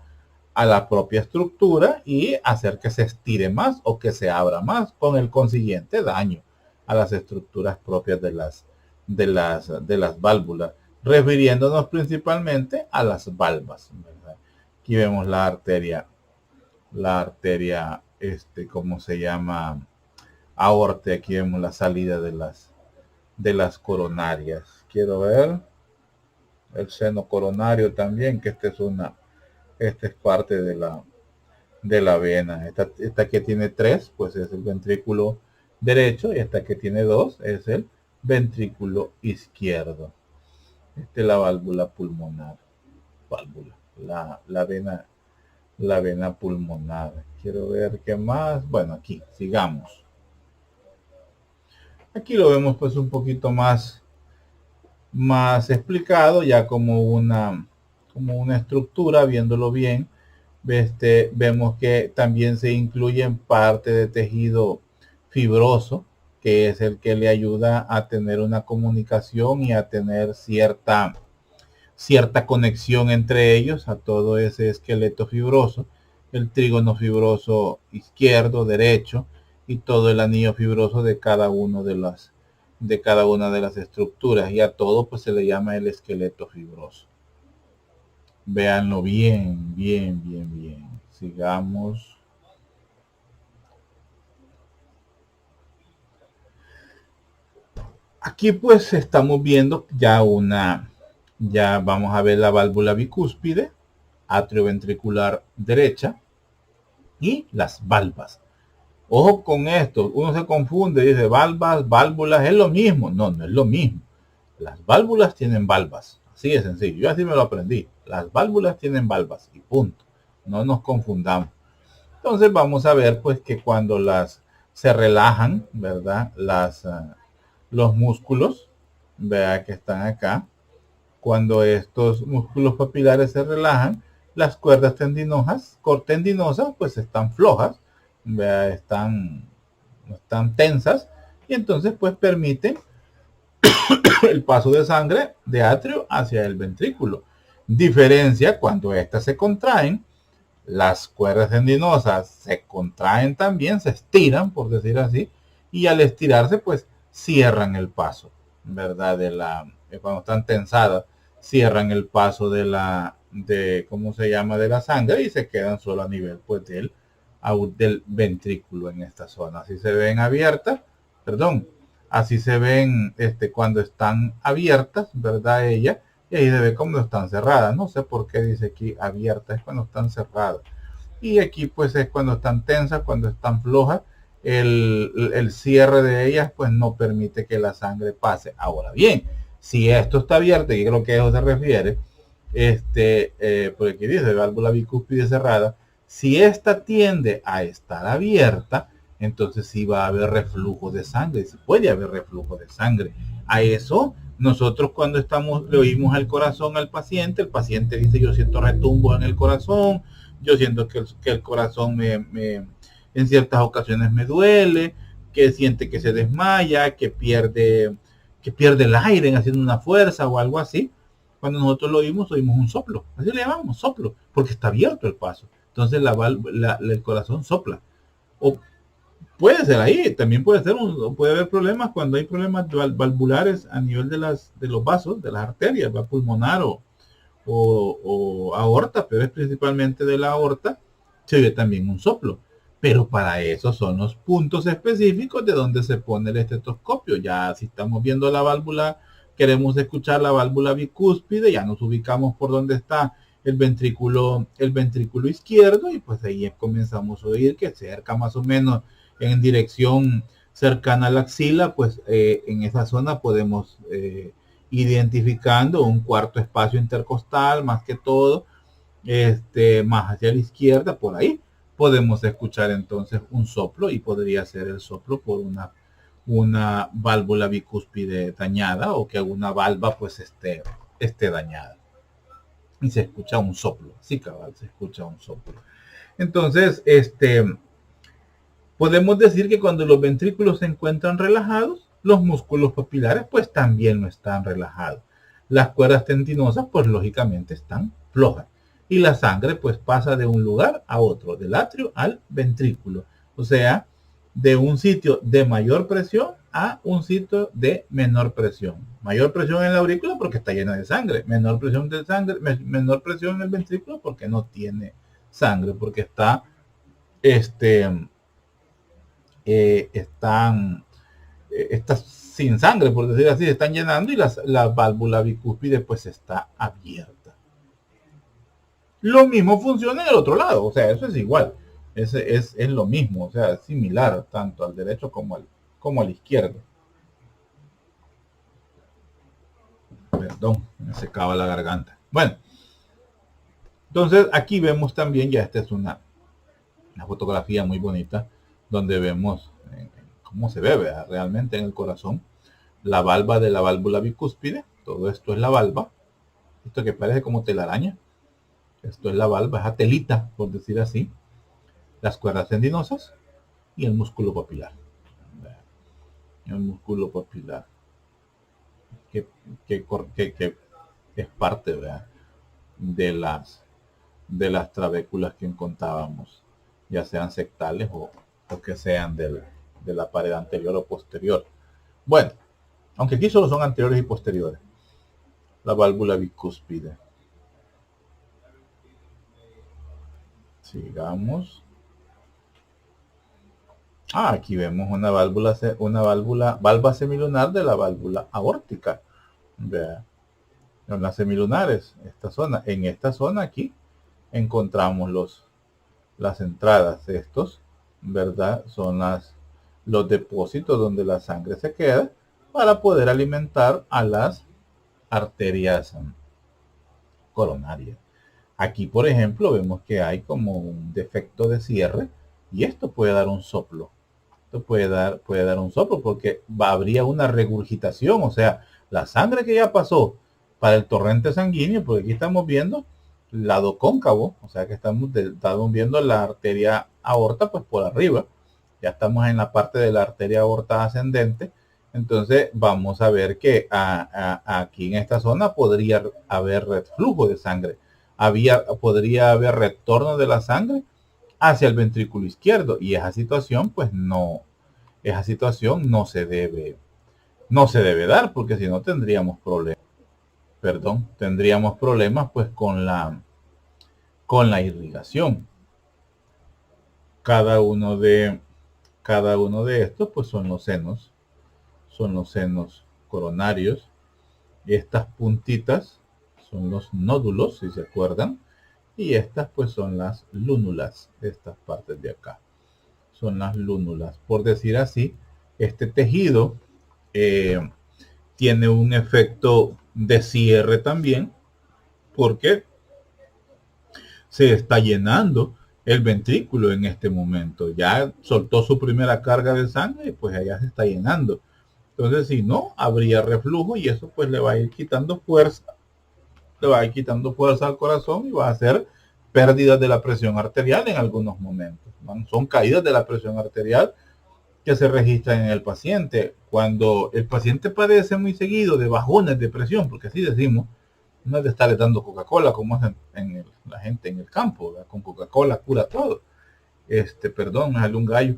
A: a la propia estructura y hacer que se estire más o que se abra más, con el consiguiente daño a las estructuras propias de las válvulas, refiriéndonos principalmente a las valvas, ¿verdad? Aquí vemos la arteria, ¿cómo se llama? Aorta. Aquí vemos la salida de las coronarias. Quiero ver el seno coronario también, que esta es parte de la vena. Esta que tiene 3, pues es el ventrículo derecho, y esta que tiene 2 es el ventrículo izquierdo. Esta es la válvula pulmonar. La vena pulmonar. Quiero ver qué más. Bueno, aquí, sigamos. Aquí lo vemos pues un poquito más explicado, ya como una estructura, viéndolo bien. Vemos que también se incluyen parte de tejido fibroso que es el que le ayuda a tener una comunicación y a tener cierta conexión entre ellos, a todo ese esqueleto fibroso, el trígono fibroso izquierdo, derecho, y todo el anillo fibroso de cada una de las estructuras, y a todo pues se le llama el esqueleto fibroso. Véanlo bien, bien, bien, bien. Sigamos. Aquí pues estamos viendo ya vamos a ver la válvula bicúspide, atrioventricular derecha y las valvas. Ojo con esto, uno se confunde, dice valvas, válvulas, es lo mismo. No, no es lo mismo. Las válvulas tienen valvas, así de sencillo. Yo así me lo aprendí. Las válvulas tienen valvas y punto. No nos confundamos. Entonces vamos a ver pues que cuando se relajan, ¿verdad? Los músculos, vea que están acá. Cuando estos músculos papilares se relajan, las cuerdas tendinosas pues están flojas, vea, están tensas, y entonces pues permiten el paso de sangre de atrio hacia el ventrículo. Diferencia cuando estas se contraen, las cuerdas tendinosas se contraen también, se estiran, por decir así, y al estirarse, pues cierran el paso, ¿verdad? Cuando están tensadas, cierran el paso ¿cómo se llama? De la sangre, y se quedan solo a nivel, pues, del ventrículo en esta zona. Así se ven abiertas, perdón, así se ven cuando están abiertas, ¿verdad? Ellas. Y ahí se ve cuando están cerradas. No sé por qué dice aquí abiertas, es cuando están cerradas. Y aquí pues es cuando están tensas, cuando están flojas. El cierre de ellas pues no permite que la sangre pase. Ahora bien, si esto está abierto, y creo que a eso se refiere, porque aquí dice válvula bicúspide cerrada, si esta tiende a estar abierta, entonces sí va a haber reflujo de sangre, sí puede haber reflujo de sangre. A eso nosotros cuando le oímos al corazón al paciente, el paciente dice yo siento retumbos en el corazón, yo siento que el corazón en ciertas ocasiones me duele, que siente que se desmaya, que pierde el aire haciendo una fuerza o algo así. Cuando nosotros lo oímos un soplo, así le llamamos soplo, porque está abierto el paso. Entonces el corazón sopla. O puede ser ahí, también puede haber problemas cuando hay problemas valvulares a nivel de los vasos, de las arterias, va pulmonar o aorta, pero es principalmente de la aorta, se oye también un soplo. Pero para eso son los puntos específicos de donde se pone el estetoscopio. Ya si estamos viendo la válvula, queremos escuchar la válvula bicúspide, ya nos ubicamos por donde está el ventrículo izquierdo, y pues ahí comenzamos a oír que cerca más o menos en dirección cercana a la axila, pues en esa zona podemos identificando un cuarto espacio intercostal, más que todo, más hacia la izquierda, por ahí podemos escuchar entonces un soplo, y podría ser el soplo por una válvula bicúspide dañada, o que alguna valva pues esté dañada. Y se escucha un soplo, sí, cabal, se escucha un soplo. Entonces, podemos decir que cuando los ventrículos se encuentran relajados, los músculos papilares pues también no están relajados. Las cuerdas tendinosas pues lógicamente están flojas. Y la sangre pues pasa de un lugar a otro, del atrio al ventrículo. O sea, de un sitio de mayor presión a un sitio de menor presión. Mayor presión en la aurícula porque está llena de sangre. Menor presión en el ventrículo porque no tiene sangre, porque está está sin sangre, por decir así, se están llenando, y la válvula bicúspide pues está abierta. Lo mismo funciona en el otro lado, o sea, eso es igual, es lo mismo, o sea, es similar tanto al derecho como al izquierdo. Perdón, me secaba la garganta. Bueno, entonces aquí vemos también, ya esta es una fotografía muy bonita, donde vemos cómo se ve, ¿verdad? Realmente en el corazón, la valva de la válvula bicúspide. Todo esto es la valva, esto que parece como telaraña, esto es la valva, es telita, por decir así, las cuerdas tendinosas y el músculo papilar. el músculo papilar, que, que es parte, ¿verdad?, de las trabéculas que encontrábamos, ya sean sectales o que sean de la pared anterior o posterior. Bueno, aunque aquí solo son anteriores y posteriores. La válvula bicúspide. Sigamos. Aquí vemos valva semilunar de la válvula aórtica. Vea, en las semilunares, en esta zona aquí encontramos las entradas. Estos, ¿verdad?, son los depósitos donde la sangre se queda para poder alimentar a las arterias coronarias. Aquí, por ejemplo, vemos que hay como un defecto de cierre y esto puede dar un soplo. Esto puede dar un soplo porque habría una regurgitación, o sea, la sangre que ya pasó para el torrente sanguíneo, porque aquí estamos viendo lado cóncavo, o sea que estamos viendo la arteria aorta pues por arriba, ya estamos en la parte de la arteria aorta ascendente. Entonces vamos a ver que aquí en esta zona podría haber reflujo de sangre, podría haber retorno de la sangre hacia el ventrículo izquierdo, y esa situación pues no se debe dar, porque si no tendríamos problemas pues con la irrigación. Cada uno de estos pues son los senos coronarios, y estas puntitas son los nódulos, si se acuerdan, y estas pues son las lúnulas. Estas partes de acá son las lúnulas, por decir así. Este tejido tiene un efecto de cierre también, porque se está llenando el ventrículo en este momento. Ya soltó su primera carga de sangre y pues allá se está llenando. Entonces, si no, habría reflujo y eso pues le va a ir quitando fuerza. Le va a ir quitando fuerza al corazón y va a hacer pérdidas de la presión arterial en algunos momentos. Son caídas de la presión arterial que se registran en el paciente. Cuando el paciente padece muy seguido de bajones de presión, porque así decimos, no es de estarle dando Coca-Cola como hacen la gente en el campo, ¿verdad? Con Coca-Cola cura todo. Perdón, me salió un gallo.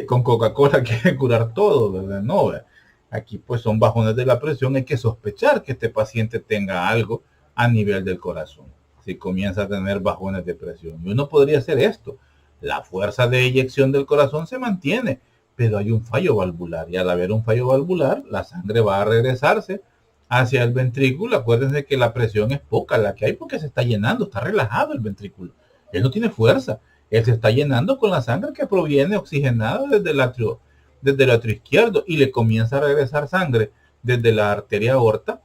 A: Con Coca-Cola quiere curar todo, ¿verdad? No, ¿verdad? Aquí pues son bajones de la presión. Hay que sospechar que este paciente tenga algo a nivel del corazón, si comienza a tener bajones de presión. Y uno podría hacer esto: la fuerza de eyección del corazón se mantiene, pero hay un fallo valvular, y al haber un fallo valvular, la sangre va a regresarse hacia el ventrículo. Acuérdense que la presión es poca la que hay, porque se está llenando, está relajado el ventrículo, él no tiene fuerza, él se está llenando con la sangre que proviene oxigenada desde el atrio izquierdo, y le comienza a regresar sangre desde la arteria aorta.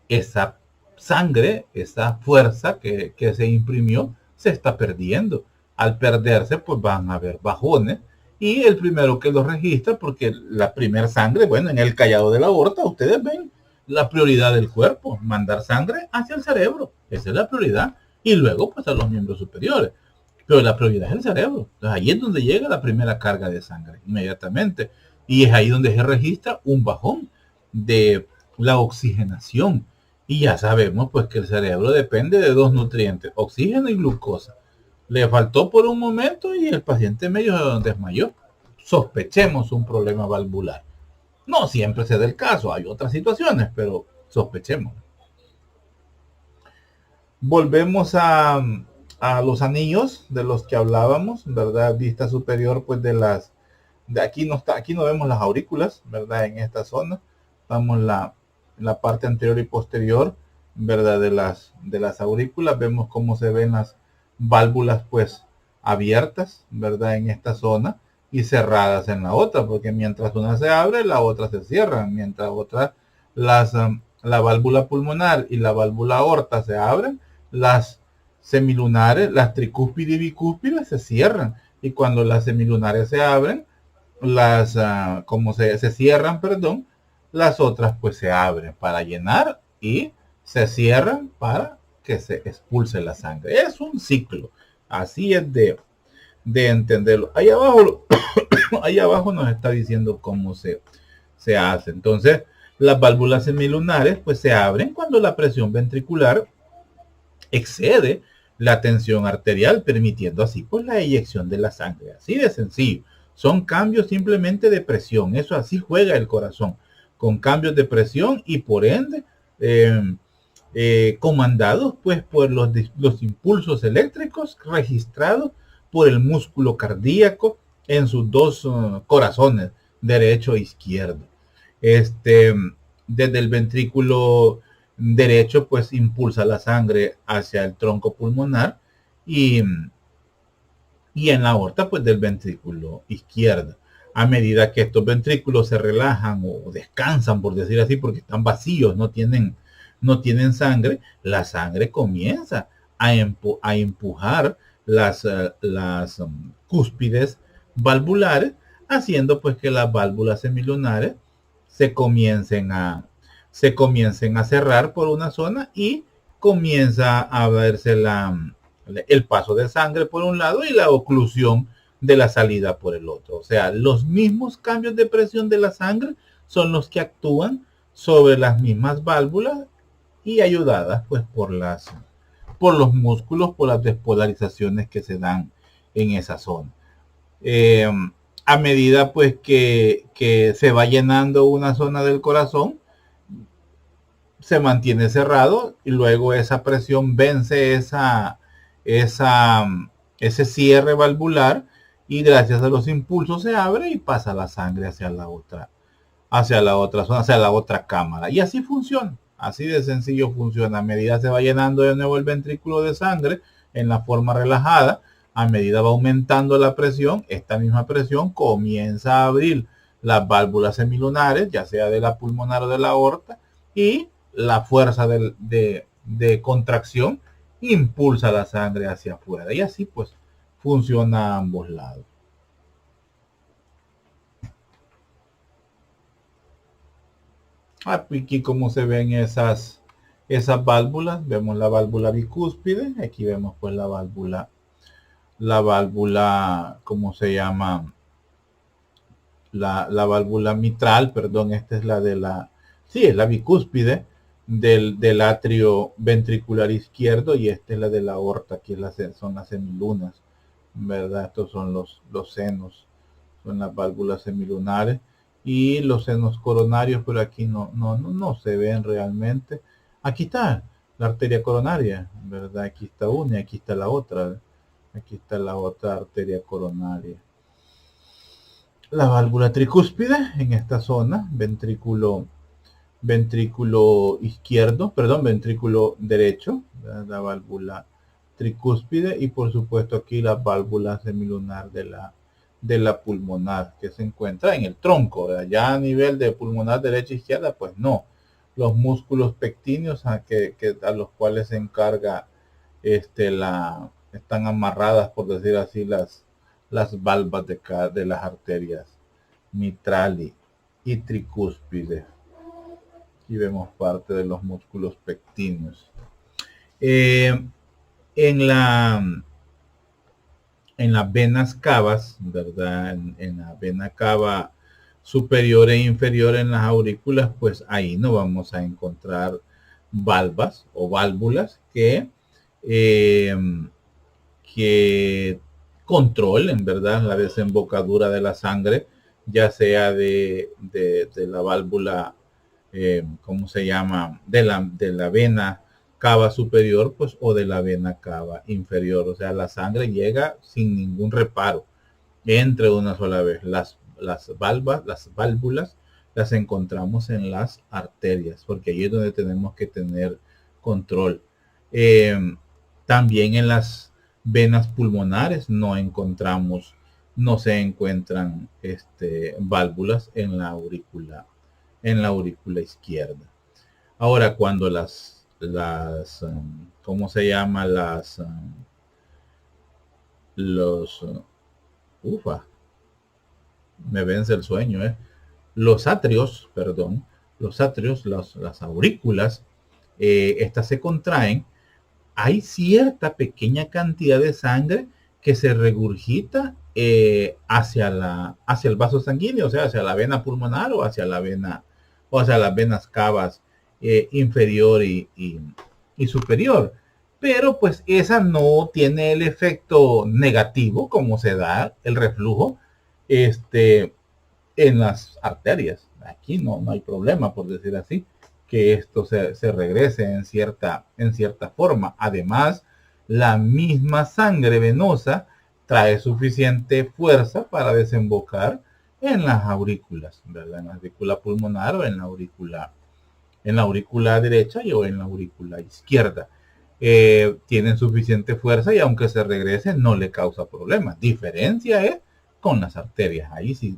A: Esa sangre, esa fuerza que se imprimió, se está perdiendo. Al perderse pues van a haber bajones, y el primero que lo registra, porque la primera sangre, bueno, en el callado de la aorta ustedes ven la prioridad del cuerpo: mandar sangre hacia el cerebro. Esa es la prioridad, y luego pues a los miembros superiores, pero la prioridad es el cerebro. Entonces ahí es donde llega la primera carga de sangre inmediatamente, y es ahí donde se registra un bajón de la oxigenación. Y ya sabemos pues que el cerebro depende de dos nutrientes: oxígeno y glucosa. Le faltó por un momento y el paciente medio desmayó. Sospechemos un problema valvular. No siempre se da el caso, hay otras situaciones, pero sospechemos. Volvemos a los anillos de los que hablábamos, ¿verdad? Vista superior pues de aquí no vemos las aurículas, ¿verdad? En esta zona estamos en la parte anterior y posterior, ¿verdad? De las aurículas. Vemos cómo se ven las válvulas pues abiertas, ¿verdad? En esta zona, y cerradas en la otra, porque mientras una se abre, la otra se cierra. Mientras otra, la válvula pulmonar y la válvula aorta se abren, las semilunares, las tricúspide y bicúspide se cierran. Y cuando las semilunares se abren, como se cierran, perdón, las otras pues se abren para llenar y se cierran para que se expulse la sangre. Es un ciclo, así es de entenderlo. Ahí abajo, ahí abajo nos está diciendo cómo se se hace. Entonces, las válvulas semilunares pues se abren cuando la presión ventricular excede la tensión arterial, permitiendo así pues la eyección de la sangre. Así de sencillo. Son cambios simplemente de presión. Eso así juega el corazón, con cambios de presión y por ende comandados pues por los impulsos eléctricos registrados por el músculo cardíaco en sus dos corazones, derecho e izquierdo. Desde el ventrículo derecho pues impulsa la sangre hacia el tronco pulmonar y en la aorta pues del ventrículo izquierdo. A medida que estos ventrículos se relajan o descansan, por decir así, porque están vacíos, no tienen sangre, la sangre comienza a empujar las cúspides valvulares, haciendo pues que las válvulas semilunares se comiencen a cerrar por una zona y comienza a verse el paso de sangre por un lado y la oclusión de la salida por el otro. O sea, los mismos cambios de presión de la sangre son los que actúan sobre las mismas válvulas y ayudadas pues por los músculos, por las despolarizaciones que se dan en esa zona. A medida pues que se va llenando una zona del corazón, se mantiene cerrado y luego esa presión vence ese cierre valvular y gracias a los impulsos se abre y pasa la sangre hacia la otra zona, hacia la otra cámara. Y así funciona. Así de sencillo funciona. A medida se va llenando de nuevo el ventrículo de sangre en la forma relajada, a medida va aumentando la presión, esta misma presión comienza a abrir las válvulas semilunares, ya sea de la pulmonar o de la aorta, y la fuerza de contracción impulsa la sangre hacia afuera. Y así pues funciona a ambos lados. Aquí como se ven esas válvulas, vemos la válvula bicúspide, aquí vemos pues la válvula, ¿cómo se llama? La válvula mitral, perdón, esta es la de es la bicúspide del atrio ventricular izquierdo y esta es la de la aorta, aquí son las semilunas, ¿verdad? Estos son los senos, son las válvulas semilunares. Y los senos coronarios, pero aquí no se ven realmente. Aquí está la arteria coronaria, ¿verdad? Aquí está una y aquí está la otra. Aquí está la otra arteria coronaria. La válvula tricúspide en esta zona, ventrículo izquierdo, perdón, ventrículo derecho, ¿verdad? La válvula tricúspide y por supuesto aquí la válvula semilunar de la pulmonar que se encuentra en el tronco, ¿verdad? Ya a nivel de pulmonar derecha e izquierda, pues no. Los músculos pectíneos a los cuales se encarga están amarradas, por decir así, las valvas de las arterias mitral y tricúspide. Aquí vemos parte de los músculos pectíneos. En las venas cavas, ¿verdad? En la vena cava superior e inferior en las aurículas, pues ahí no vamos a encontrar valvas o válvulas que controlen, ¿verdad? La desembocadura de la sangre, ya sea de la válvula, ¿cómo se llama? De la vena cava superior, pues, o de la vena cava inferior. O sea, la sangre llega sin ningún reparo, entre una sola vez. Las válvulas las encontramos en las arterias, porque ahí es donde tenemos que tener control. También en las venas pulmonares no se encuentran válvulas en la aurícula izquierda. Ahora, cuando ¿cómo se llama? Me vence el sueño, los atrios, las aurículas, estas se contraen, hay cierta pequeña cantidad de sangre que se regurgita hacia el vaso sanguíneo, o sea, hacia la vena pulmonar o hacia la vena, o hacia las venas cavas inferior y superior. Pero pues esa no tiene el efecto negativo como se da el reflujo en las arterias. Aquí no hay problema, por decir así, que esto se regrese en cierta forma. Además, la misma sangre venosa trae suficiente fuerza para desembocar en las aurículas, ¿verdad? En la aurícula pulmonar o en la aurícula derecha o en la aurícula izquierda. Tienen suficiente fuerza y aunque se regrese no le causa problema. Diferencia es con las arterias. Ahí sí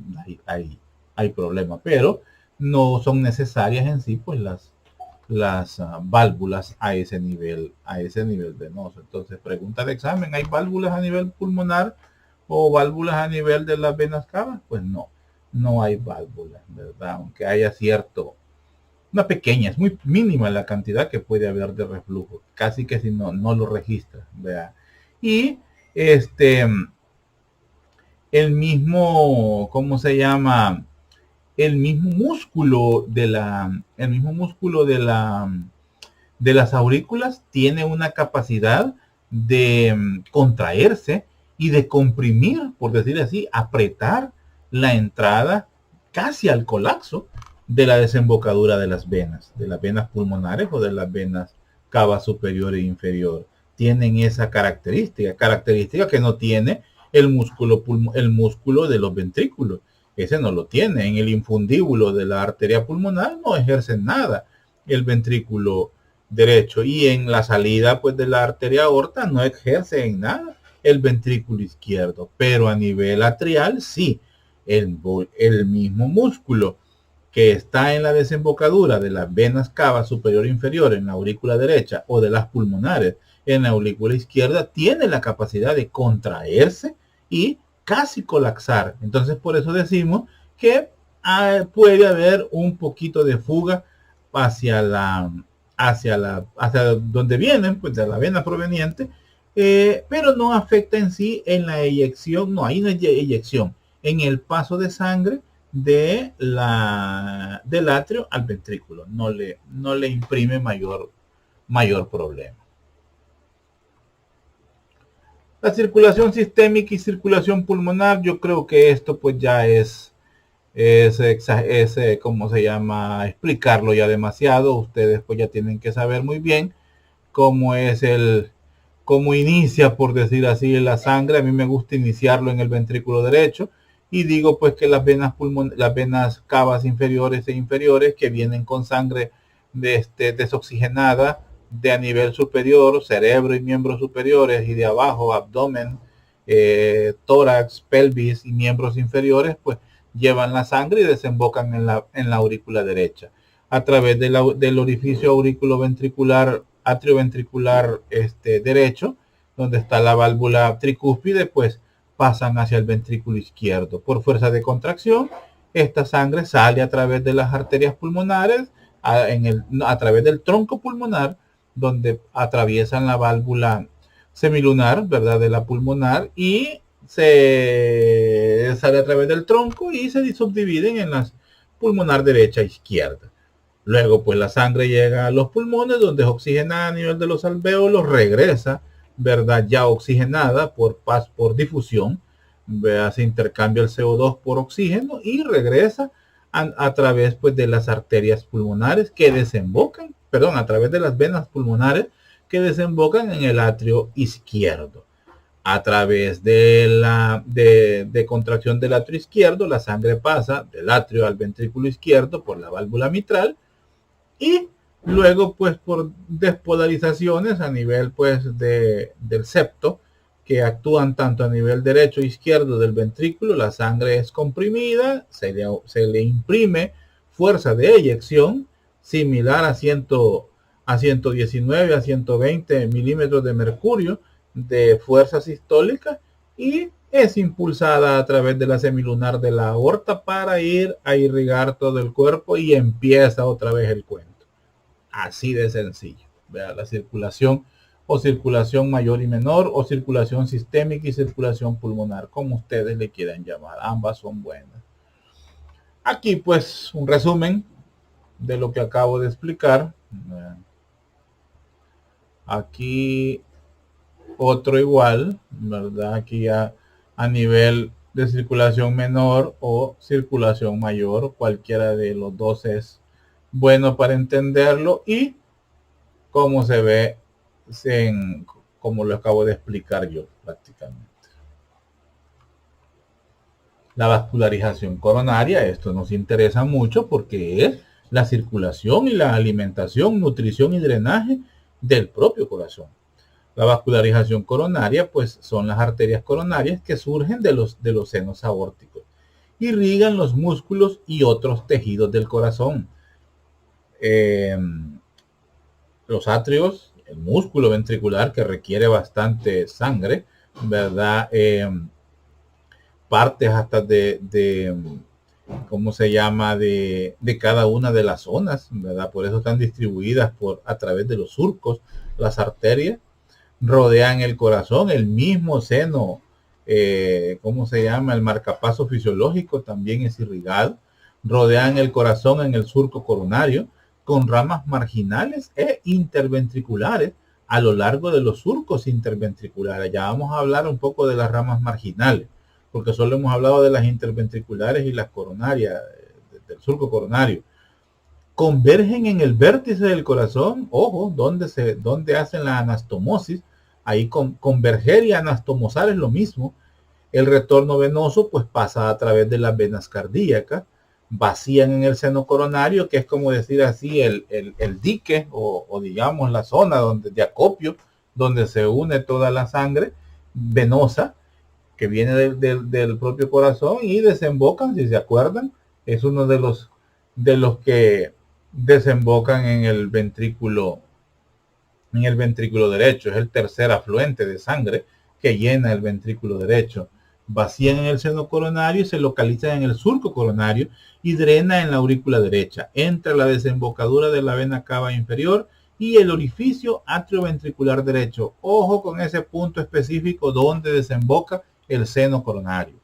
A: hay problema, pero no son necesarias en sí pues las válvulas a ese nivel venoso. Entonces, pregunta de examen, ¿hay válvulas a nivel pulmonar o válvulas a nivel de las venas cavas? Pues no hay válvulas, ¿verdad? Aunque haya una pequeña, es muy mínima la cantidad que puede haber de reflujo, casi que si no lo registra, ¿verdad? Y el mismo, ¿cómo se llama? El mismo músculo de las aurículas tiene una capacidad de contraerse y de comprimir, por decir así, apretar la entrada casi al colapso de la desembocadura de las venas pulmonares o de las venas cava superior e inferior. Tienen esa característica que no tiene el músculo de los ventrículos. Ese no lo tiene. En el infundíbulo de la arteria pulmonar no ejerce nada el ventrículo derecho, y en la salida pues de la arteria aorta no ejerce en nada el ventrículo izquierdo, pero a nivel atrial sí. El mismo músculo que está en la desembocadura de las venas cava superior e inferior en la aurícula derecha o de las pulmonares en la aurícula izquierda tiene la capacidad de contraerse y casi colapsar. Entonces por eso decimos que puede haber un poquito de fuga hacia donde vienen, pues de la vena proveniente, pero no afecta en sí en la eyección. No, ahí no hay eyección, en el paso de sangre del atrio al ventrículo no le imprime mayor problema. La circulación sistémica y circulación pulmonar, yo creo que esto pues ya es ¿cómo se llama? Explicarlo ya demasiado. Ustedes pues ya tienen que saber muy bien cómo inicia, por decir así, la sangre. A mí me gusta iniciarlo en el ventrículo derecho y digo pues que las venas cavas inferiores e inferiores que vienen con sangre desoxigenada de a nivel superior, cerebro y miembros superiores, y de abajo abdomen, tórax, pelvis y miembros inferiores, pues llevan la sangre y desembocan en la aurícula derecha a través del orificio auriculoventricular, atrioventricular derecho, donde está la válvula tricúspide, pues pasan hacia el ventrículo izquierdo. Por fuerza de contracción, esta sangre sale a través de las arterias pulmonares, a través del tronco pulmonar, donde atraviesan la válvula semilunar, ¿verdad?, de la pulmonar, y se sale a través del tronco y se subdividen en las pulmonar derecha e izquierda. Luego pues la sangre llega a los pulmones, donde es oxigenada a nivel de los alvéolos, regresa, ¿verdad?, ya oxigenada por difusión, ¿verdad? Se intercambia el CO2 por oxígeno y regresa a través pues de las arterias pulmonares que desembocan, a través de las venas pulmonares que desembocan en el atrio izquierdo. A través de contracción del atrio izquierdo, la sangre pasa del atrio al ventrículo izquierdo por la válvula mitral, y luego pues por despolarizaciones a nivel pues del septo, que actúan tanto a nivel derecho e izquierdo del ventrículo, la sangre es comprimida, se le imprime fuerza de eyección similar a 119 a 120 milímetros de mercurio de fuerza sistólica, y es impulsada a través de la semilunar de la aorta para ir a irrigar todo el cuerpo, y empieza otra vez el cuento. Así de sencillo. Vea, la circulación o circulación mayor y menor, o circulación sistémica y circulación pulmonar, como ustedes le quieran llamar. Ambas son buenas. Aquí pues un resumen de lo que acabo de explicar. Aquí otro igual, ¿verdad? Aquí a nivel de circulación menor o circulación mayor, cualquiera de los dos es bueno para entenderlo, y cómo se ve como lo acabo de explicar yo prácticamente. La vascularización coronaria, esto nos interesa mucho porque es la circulación y la alimentación, nutrición y drenaje del propio corazón. La vascularización coronaria, pues son las arterias coronarias que surgen de los senos aórticos. Irrigan los músculos y otros tejidos del corazón. Los atrios, el músculo ventricular que requiere bastante sangre, ¿verdad? Partes hasta ¿cómo se llama? De cada una de las zonas, ¿verdad? Por eso están distribuidas a través de los surcos. Las arterias rodean el corazón, el mismo seno, ¿cómo se llama? El marcapaso fisiológico también es irrigado. Rodean el corazón en el surco coronario con ramas marginales e interventriculares a lo largo de los surcos interventriculares. Ya vamos a hablar un poco de las ramas marginales, porque solo hemos hablado de las interventriculares y las coronarias, del surco coronario. Convergen en el vértice del corazón, ojo, donde hacen la anastomosis. Ahí converger y anastomosar es lo mismo. El retorno venoso pues pasa a través de las venas cardíacas, vacían en el seno coronario, que es como decir así el dique o digamos la zona de acopio, donde se une toda la sangre venosa que viene del propio corazón y desembocan, si se acuerdan, es uno de los que desembocan en el ventrículo derecho. Es el tercer afluente de sangre que llena el ventrículo derecho. Vacían en el seno coronario y se localizan en el surco coronario y drena en la aurícula derecha, entre la desembocadura de la vena cava inferior y el orificio atrioventricular derecho. Ojo con ese punto específico donde desemboca el seno coronario.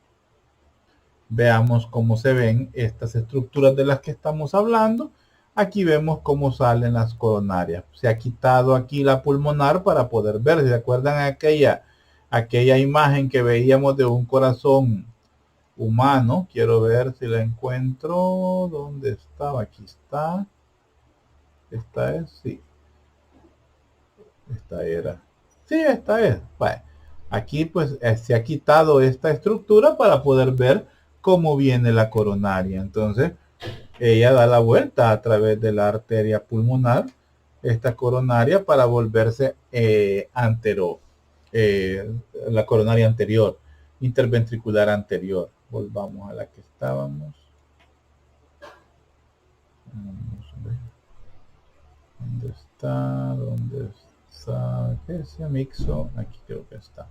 A: Veamos cómo se ven estas estructuras de las que estamos hablando. Aquí vemos cómo salen las coronarias. Se ha quitado aquí la pulmonar para poder ver. ¿Se acuerdan aquella imagen que veíamos de un corazón humano? Quiero ver si la encuentro. ¿Dónde estaba? Aquí está. Esta es, sí. Esta era. Sí, esta es. Bueno, aquí pues se ha quitado esta estructura para poder ver cómo viene la coronaria. Entonces, ella da la vuelta a través de la arteria pulmonar, esta coronaria, para volverse la coronaria anterior, interventricular anterior. Volvamos a la que estábamos. ¿Dónde está? ¿Dónde está? ¿Qué es ese mixo? Aquí creo que está.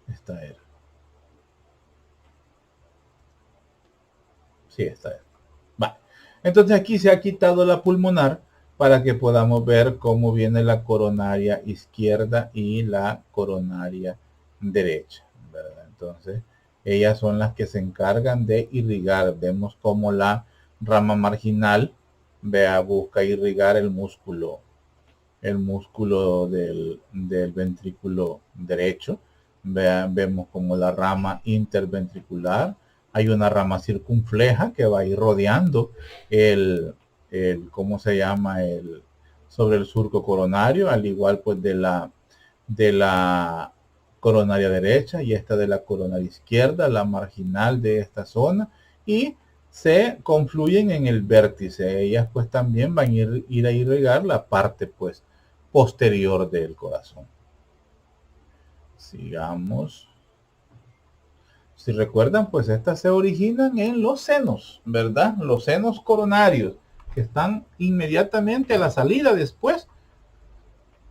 A: Esta era. Sí, esta era. Vale. Entonces aquí se ha quitado la pulmonar para que podamos ver cómo viene la coronaria izquierda y la coronaria derecha, ¿verdad? Entonces, ellas son las que se encargan de irrigar. Vemos como la rama marginal, busca irrigar el músculo del ventrículo derecho. Vemos como la rama interventricular, hay una rama circunfleja que va a ir rodeando ¿cómo se llama? Sobre el surco coronario, al igual pues de la coronaria derecha y esta de la coronaria izquierda, la marginal de esta zona, y se confluyen en el vértice. Ellas pues también van a ir a irrigar la parte pues posterior del corazón. Sigamos. Si recuerdan, pues estas se originan en los senos, ¿verdad? Los senos coronarios, que están inmediatamente a la salida después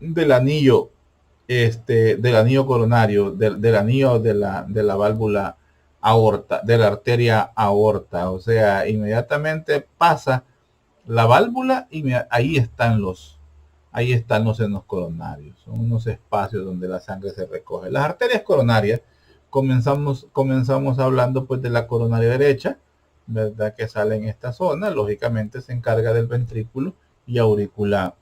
A: del anillo, del anillo coronario, del anillo de la válvula aorta, de la arteria aorta. O sea, inmediatamente pasa la válvula y ahí están ahí están los senos coronarios. Son unos espacios donde la sangre se recoge. Las arterias coronarias, comenzamos hablando pues de la coronaria derecha, ¿verdad? Que sale en esta zona, lógicamente se encarga del ventrículo y aurícula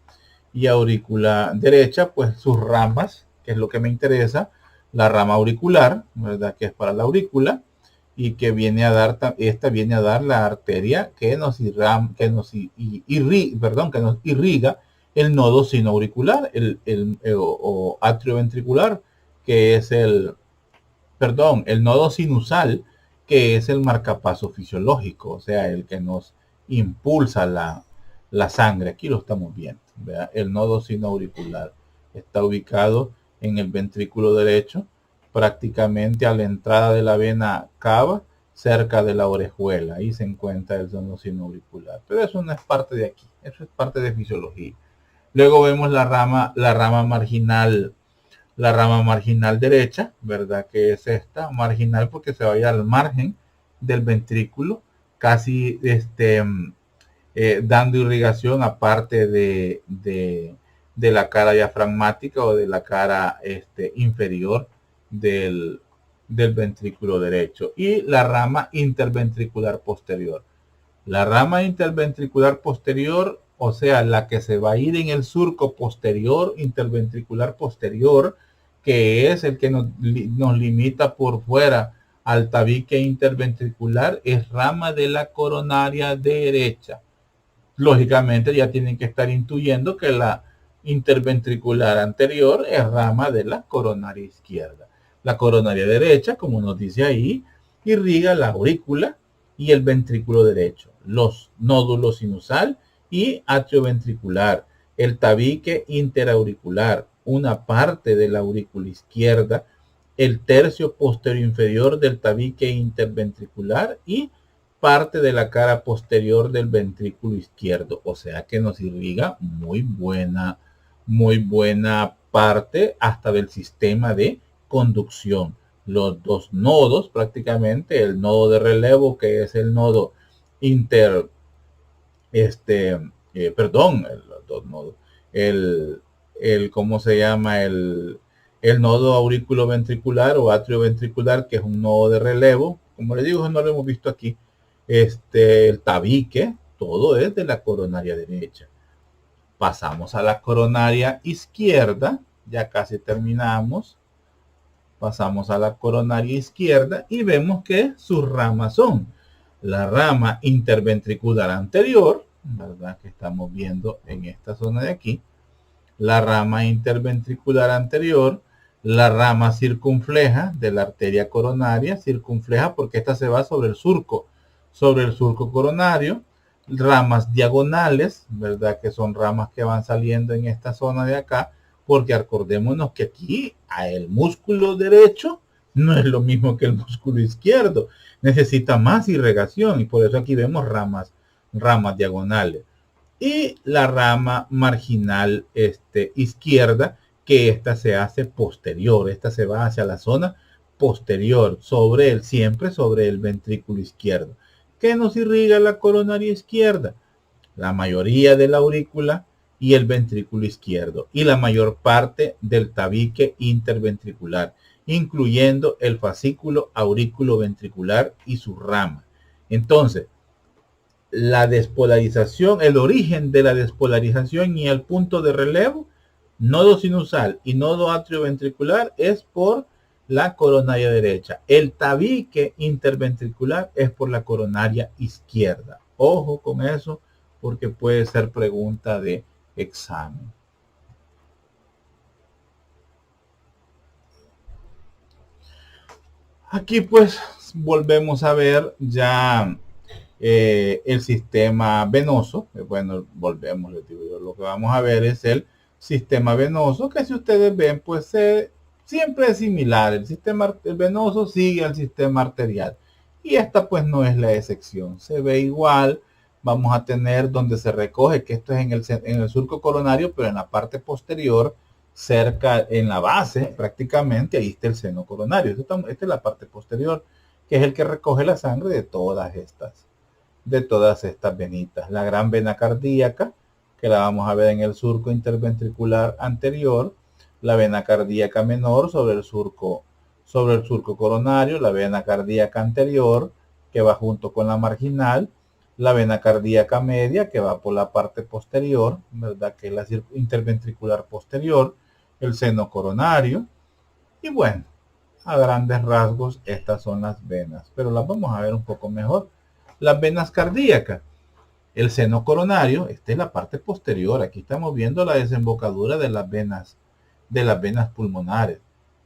A: derecha, pues sus ramas, que es lo que me interesa, la rama auricular, ¿verdad? Que es para la aurícula y que viene a dar, esta viene a dar la arteria que nos irriga el nodo sinoauricular, o atrioventricular, que es el nodo sinusal, que es el marcapaso fisiológico, o sea, el que nos impulsa la sangre. Aquí lo estamos viendo, ¿verdad? El nodo sinoauricular está ubicado en el ventrículo derecho, prácticamente a la entrada de la vena cava, cerca de la orejuela. Ahí se encuentra el nodo sinoauricular. Pero eso no es parte de aquí, eso es parte de fisiología. Luego vemos la rama marginal derecha, ¿verdad? Que es esta, marginal porque se vaya al margen del ventrículo, casi dando irrigación aparte de la cara diafragmática o de la cara inferior del ventrículo derecho. Y la rama interventricular posterior. La rama interventricular posterior, o sea, la que se va a ir en el surco posterior, interventricular posterior, que es el que nos limita por fuera al tabique interventricular, es rama de la coronaria derecha. Lógicamente ya tienen que estar intuyendo que la interventricular anterior es rama de la coronaria izquierda. La coronaria derecha, como nos dice ahí, irriga la aurícula y el ventrículo derecho, los nódulos sinusal y atrioventricular, el tabique interauricular, una parte de la aurícula izquierda, el tercio posterior inferior del tabique interventricular y parte de la cara posterior del ventrículo izquierdo. O sea que nos irriga muy buena parte hasta del sistema de conducción. Los dos nodos prácticamente, el nodo de relevo, que es el nodo ¿cómo se llama? El nodo auriculoventricular o atrioventricular, que es un nodo de relevo. Como les digo, no lo hemos visto aquí. El tabique, todo es de la coronaria derecha. Pasamos a la coronaria izquierda, ya casi terminamos. Pasamos a la coronaria izquierda y vemos que sus ramas son la rama interventricular anterior, ¿verdad? Que estamos viendo en esta zona de aquí, la rama interventricular anterior, la rama circunfleja de la arteria coronaria, circunfleja porque esta se va sobre el surco coronario, ramas diagonales, ¿verdad? Que son ramas que van saliendo en esta zona de acá, porque acordémonos que aquí el músculo derecho no es lo mismo que el músculo izquierdo, necesita más irrigación y por eso aquí vemos ramas diagonales. Y la rama marginal izquierda, que esta se hace posterior, esta se va hacia la zona posterior, siempre sobre el ventrículo izquierdo. ¿Qué nos irriga la coronaria izquierda? La mayoría de la aurícula y el ventrículo izquierdo y la mayor parte del tabique interventricular, incluyendo el fascículo aurículo-ventricular y su rama. Entonces, la despolarización, el origen de la despolarización y el punto de relevo, nodo sinusal y nodo atrioventricular, es por la coronaria derecha. El tabique interventricular es por la coronaria izquierda. Ojo con eso, porque puede ser pregunta de examen. Aquí pues volvemos a ver ya el sistema venoso. Bueno, volvemos, les digo yo, lo que vamos a ver es el sistema venoso, que si ustedes ven, pues siempre es similar. El sistema venoso sigue al sistema arterial y esta pues no es la excepción, se ve igual. Vamos a tener donde se recoge, que esto es en el surco coronario, pero en la parte posterior, cerca, en la base prácticamente, ahí está el seno coronario. Esta es la parte posterior, que es el que recoge la sangre de todas estas venitas. La gran vena cardíaca, que la vamos a ver en el surco interventricular anterior, la vena cardíaca menor sobre el surco coronario, la vena cardíaca anterior, que va junto con la marginal, la vena cardíaca media, que va por la parte posterior, ¿verdad? Que es la interventricular posterior, el seno coronario, y bueno, a grandes rasgos estas son las venas, pero las vamos a ver un poco mejor. Las venas cardíacas, el seno coronario, esta es la parte posterior, aquí estamos viendo la desembocadura de las venas pulmonares.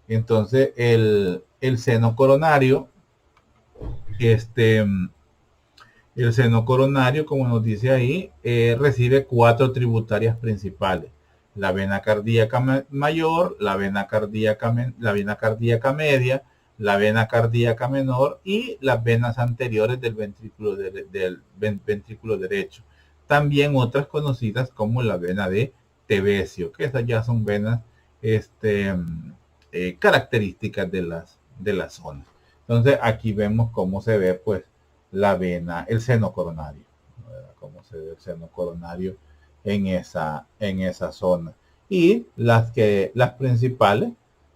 A: Entonces el seno coronario, el seno coronario, como nos dice ahí, recibe 4 tributarias principales: la vena cardíaca mayor, la vena cardíaca media, la vena cardíaca menor y las venas anteriores del ventrículo derecho. También otras conocidas como la vena de Tevesio, que esas ya son venas características de las zonas. Entonces aquí vemos cómo se ve pues la vena, el seno coronario, ¿verdad? Cómo se ve el seno coronario en esa zona. Y las principales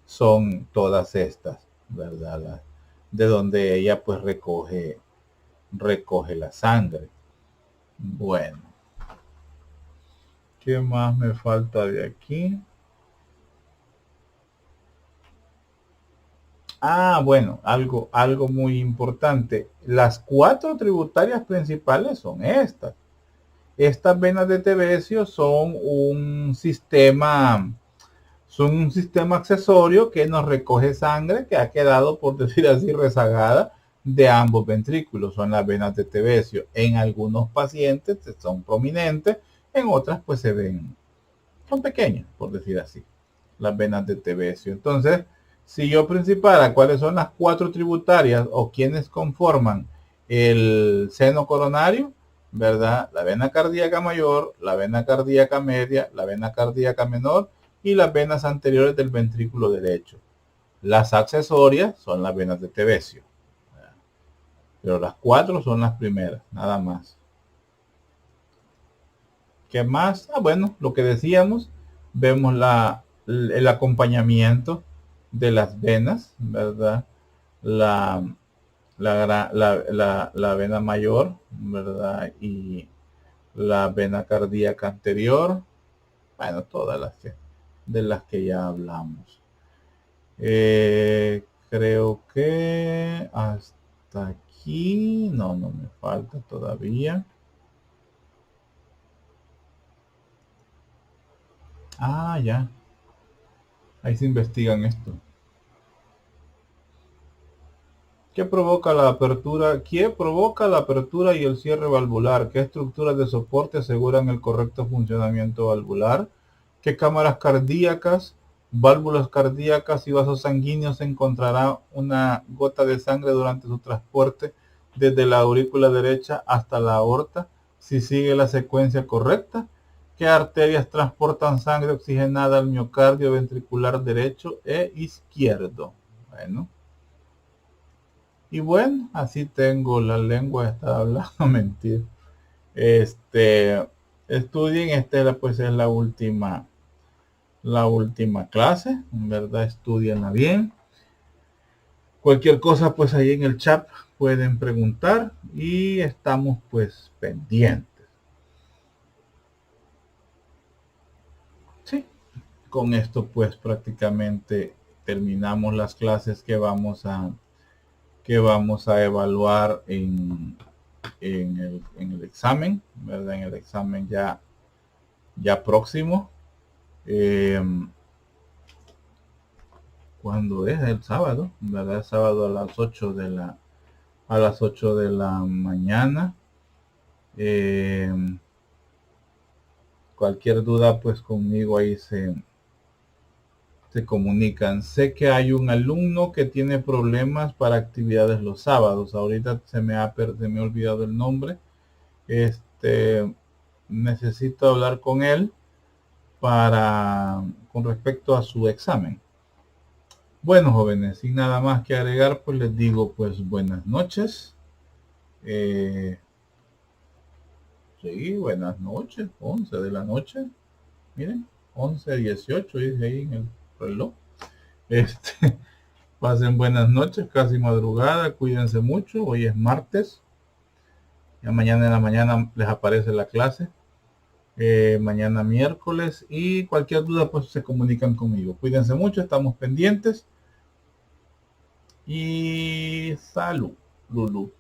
A: son todas estas, ¿verdad? De donde ella pues recoge la sangre. Bueno, ¿qué más me falta de aquí? Bueno, algo muy importante. Las 4 tributarias principales son estas. Estas venas de Tevesio son un sistema accesorio que nos recoge sangre que ha quedado, por decir así, rezagada de ambos ventrículos. Son las venas de Tevesio. En algunos pacientes son prominentes, en otras pues son pequeñas, por decir así, las venas de Tevesio. Entonces, si yo principara cuáles son las 4 tributarias o quienes conforman el seno coronario, ¿verdad? La vena cardíaca mayor, la vena cardíaca media, la vena cardíaca menor y las venas anteriores del ventrículo derecho. Las accesorias son las venas de Tevesio, pero las 4 son las primeras, nada más. ¿Qué más? Bueno, lo que decíamos, vemos el acompañamiento de las venas, ¿verdad? La, la vena mayor, ¿verdad? Y la vena cardíaca anterior, bueno, todas de las que ya hablamos. Creo que hasta aquí, no me falta todavía. Ya. Ahí se investigan esto. ¿Qué provoca la apertura? ¿Qué provoca la apertura y el cierre valvular? ¿Qué estructuras de soporte aseguran el correcto funcionamiento valvular? ¿Qué cámaras cardíacas, válvulas cardíacas y vasos sanguíneos encontrará una gota de sangre durante su transporte desde la aurícula derecha hasta la aorta si sigue la secuencia correcta? ¿Qué arterias transportan sangre oxigenada al miocardio ventricular derecho e izquierdo? Bueno. Y bueno, así tengo la lengua de estar hablando mentir. Estudien, pues es la última clase, en verdad, estudienla bien. Cualquier cosa, pues ahí en el chat pueden preguntar y estamos pues pendientes. Sí, con esto pues prácticamente terminamos las clases que vamos a evaluar en el examen, ¿verdad? En el examen ya próximo. Cuando es el sábado, ¿verdad? El sábado a las 8 de la mañana. Cualquier duda, pues conmigo ahí se comunican. Sé que hay un alumno que tiene problemas para actividades los sábados. Ahorita se me ha olvidado el nombre. Necesito hablar con él con respecto a su examen. Bueno, jóvenes, sin nada más que agregar, pues les digo pues buenas noches. Sí, buenas noches, 11 de la noche. Miren, 11:18 dice ahí en el reloj. Este, pasen buenas noches, casi madrugada, cuídense mucho. Hoy es martes. Ya mañana en la mañana les aparece la clase. Mañana miércoles. Y cualquier duda, pues se comunican conmigo. Cuídense mucho, estamos pendientes. Y salud, Lulu.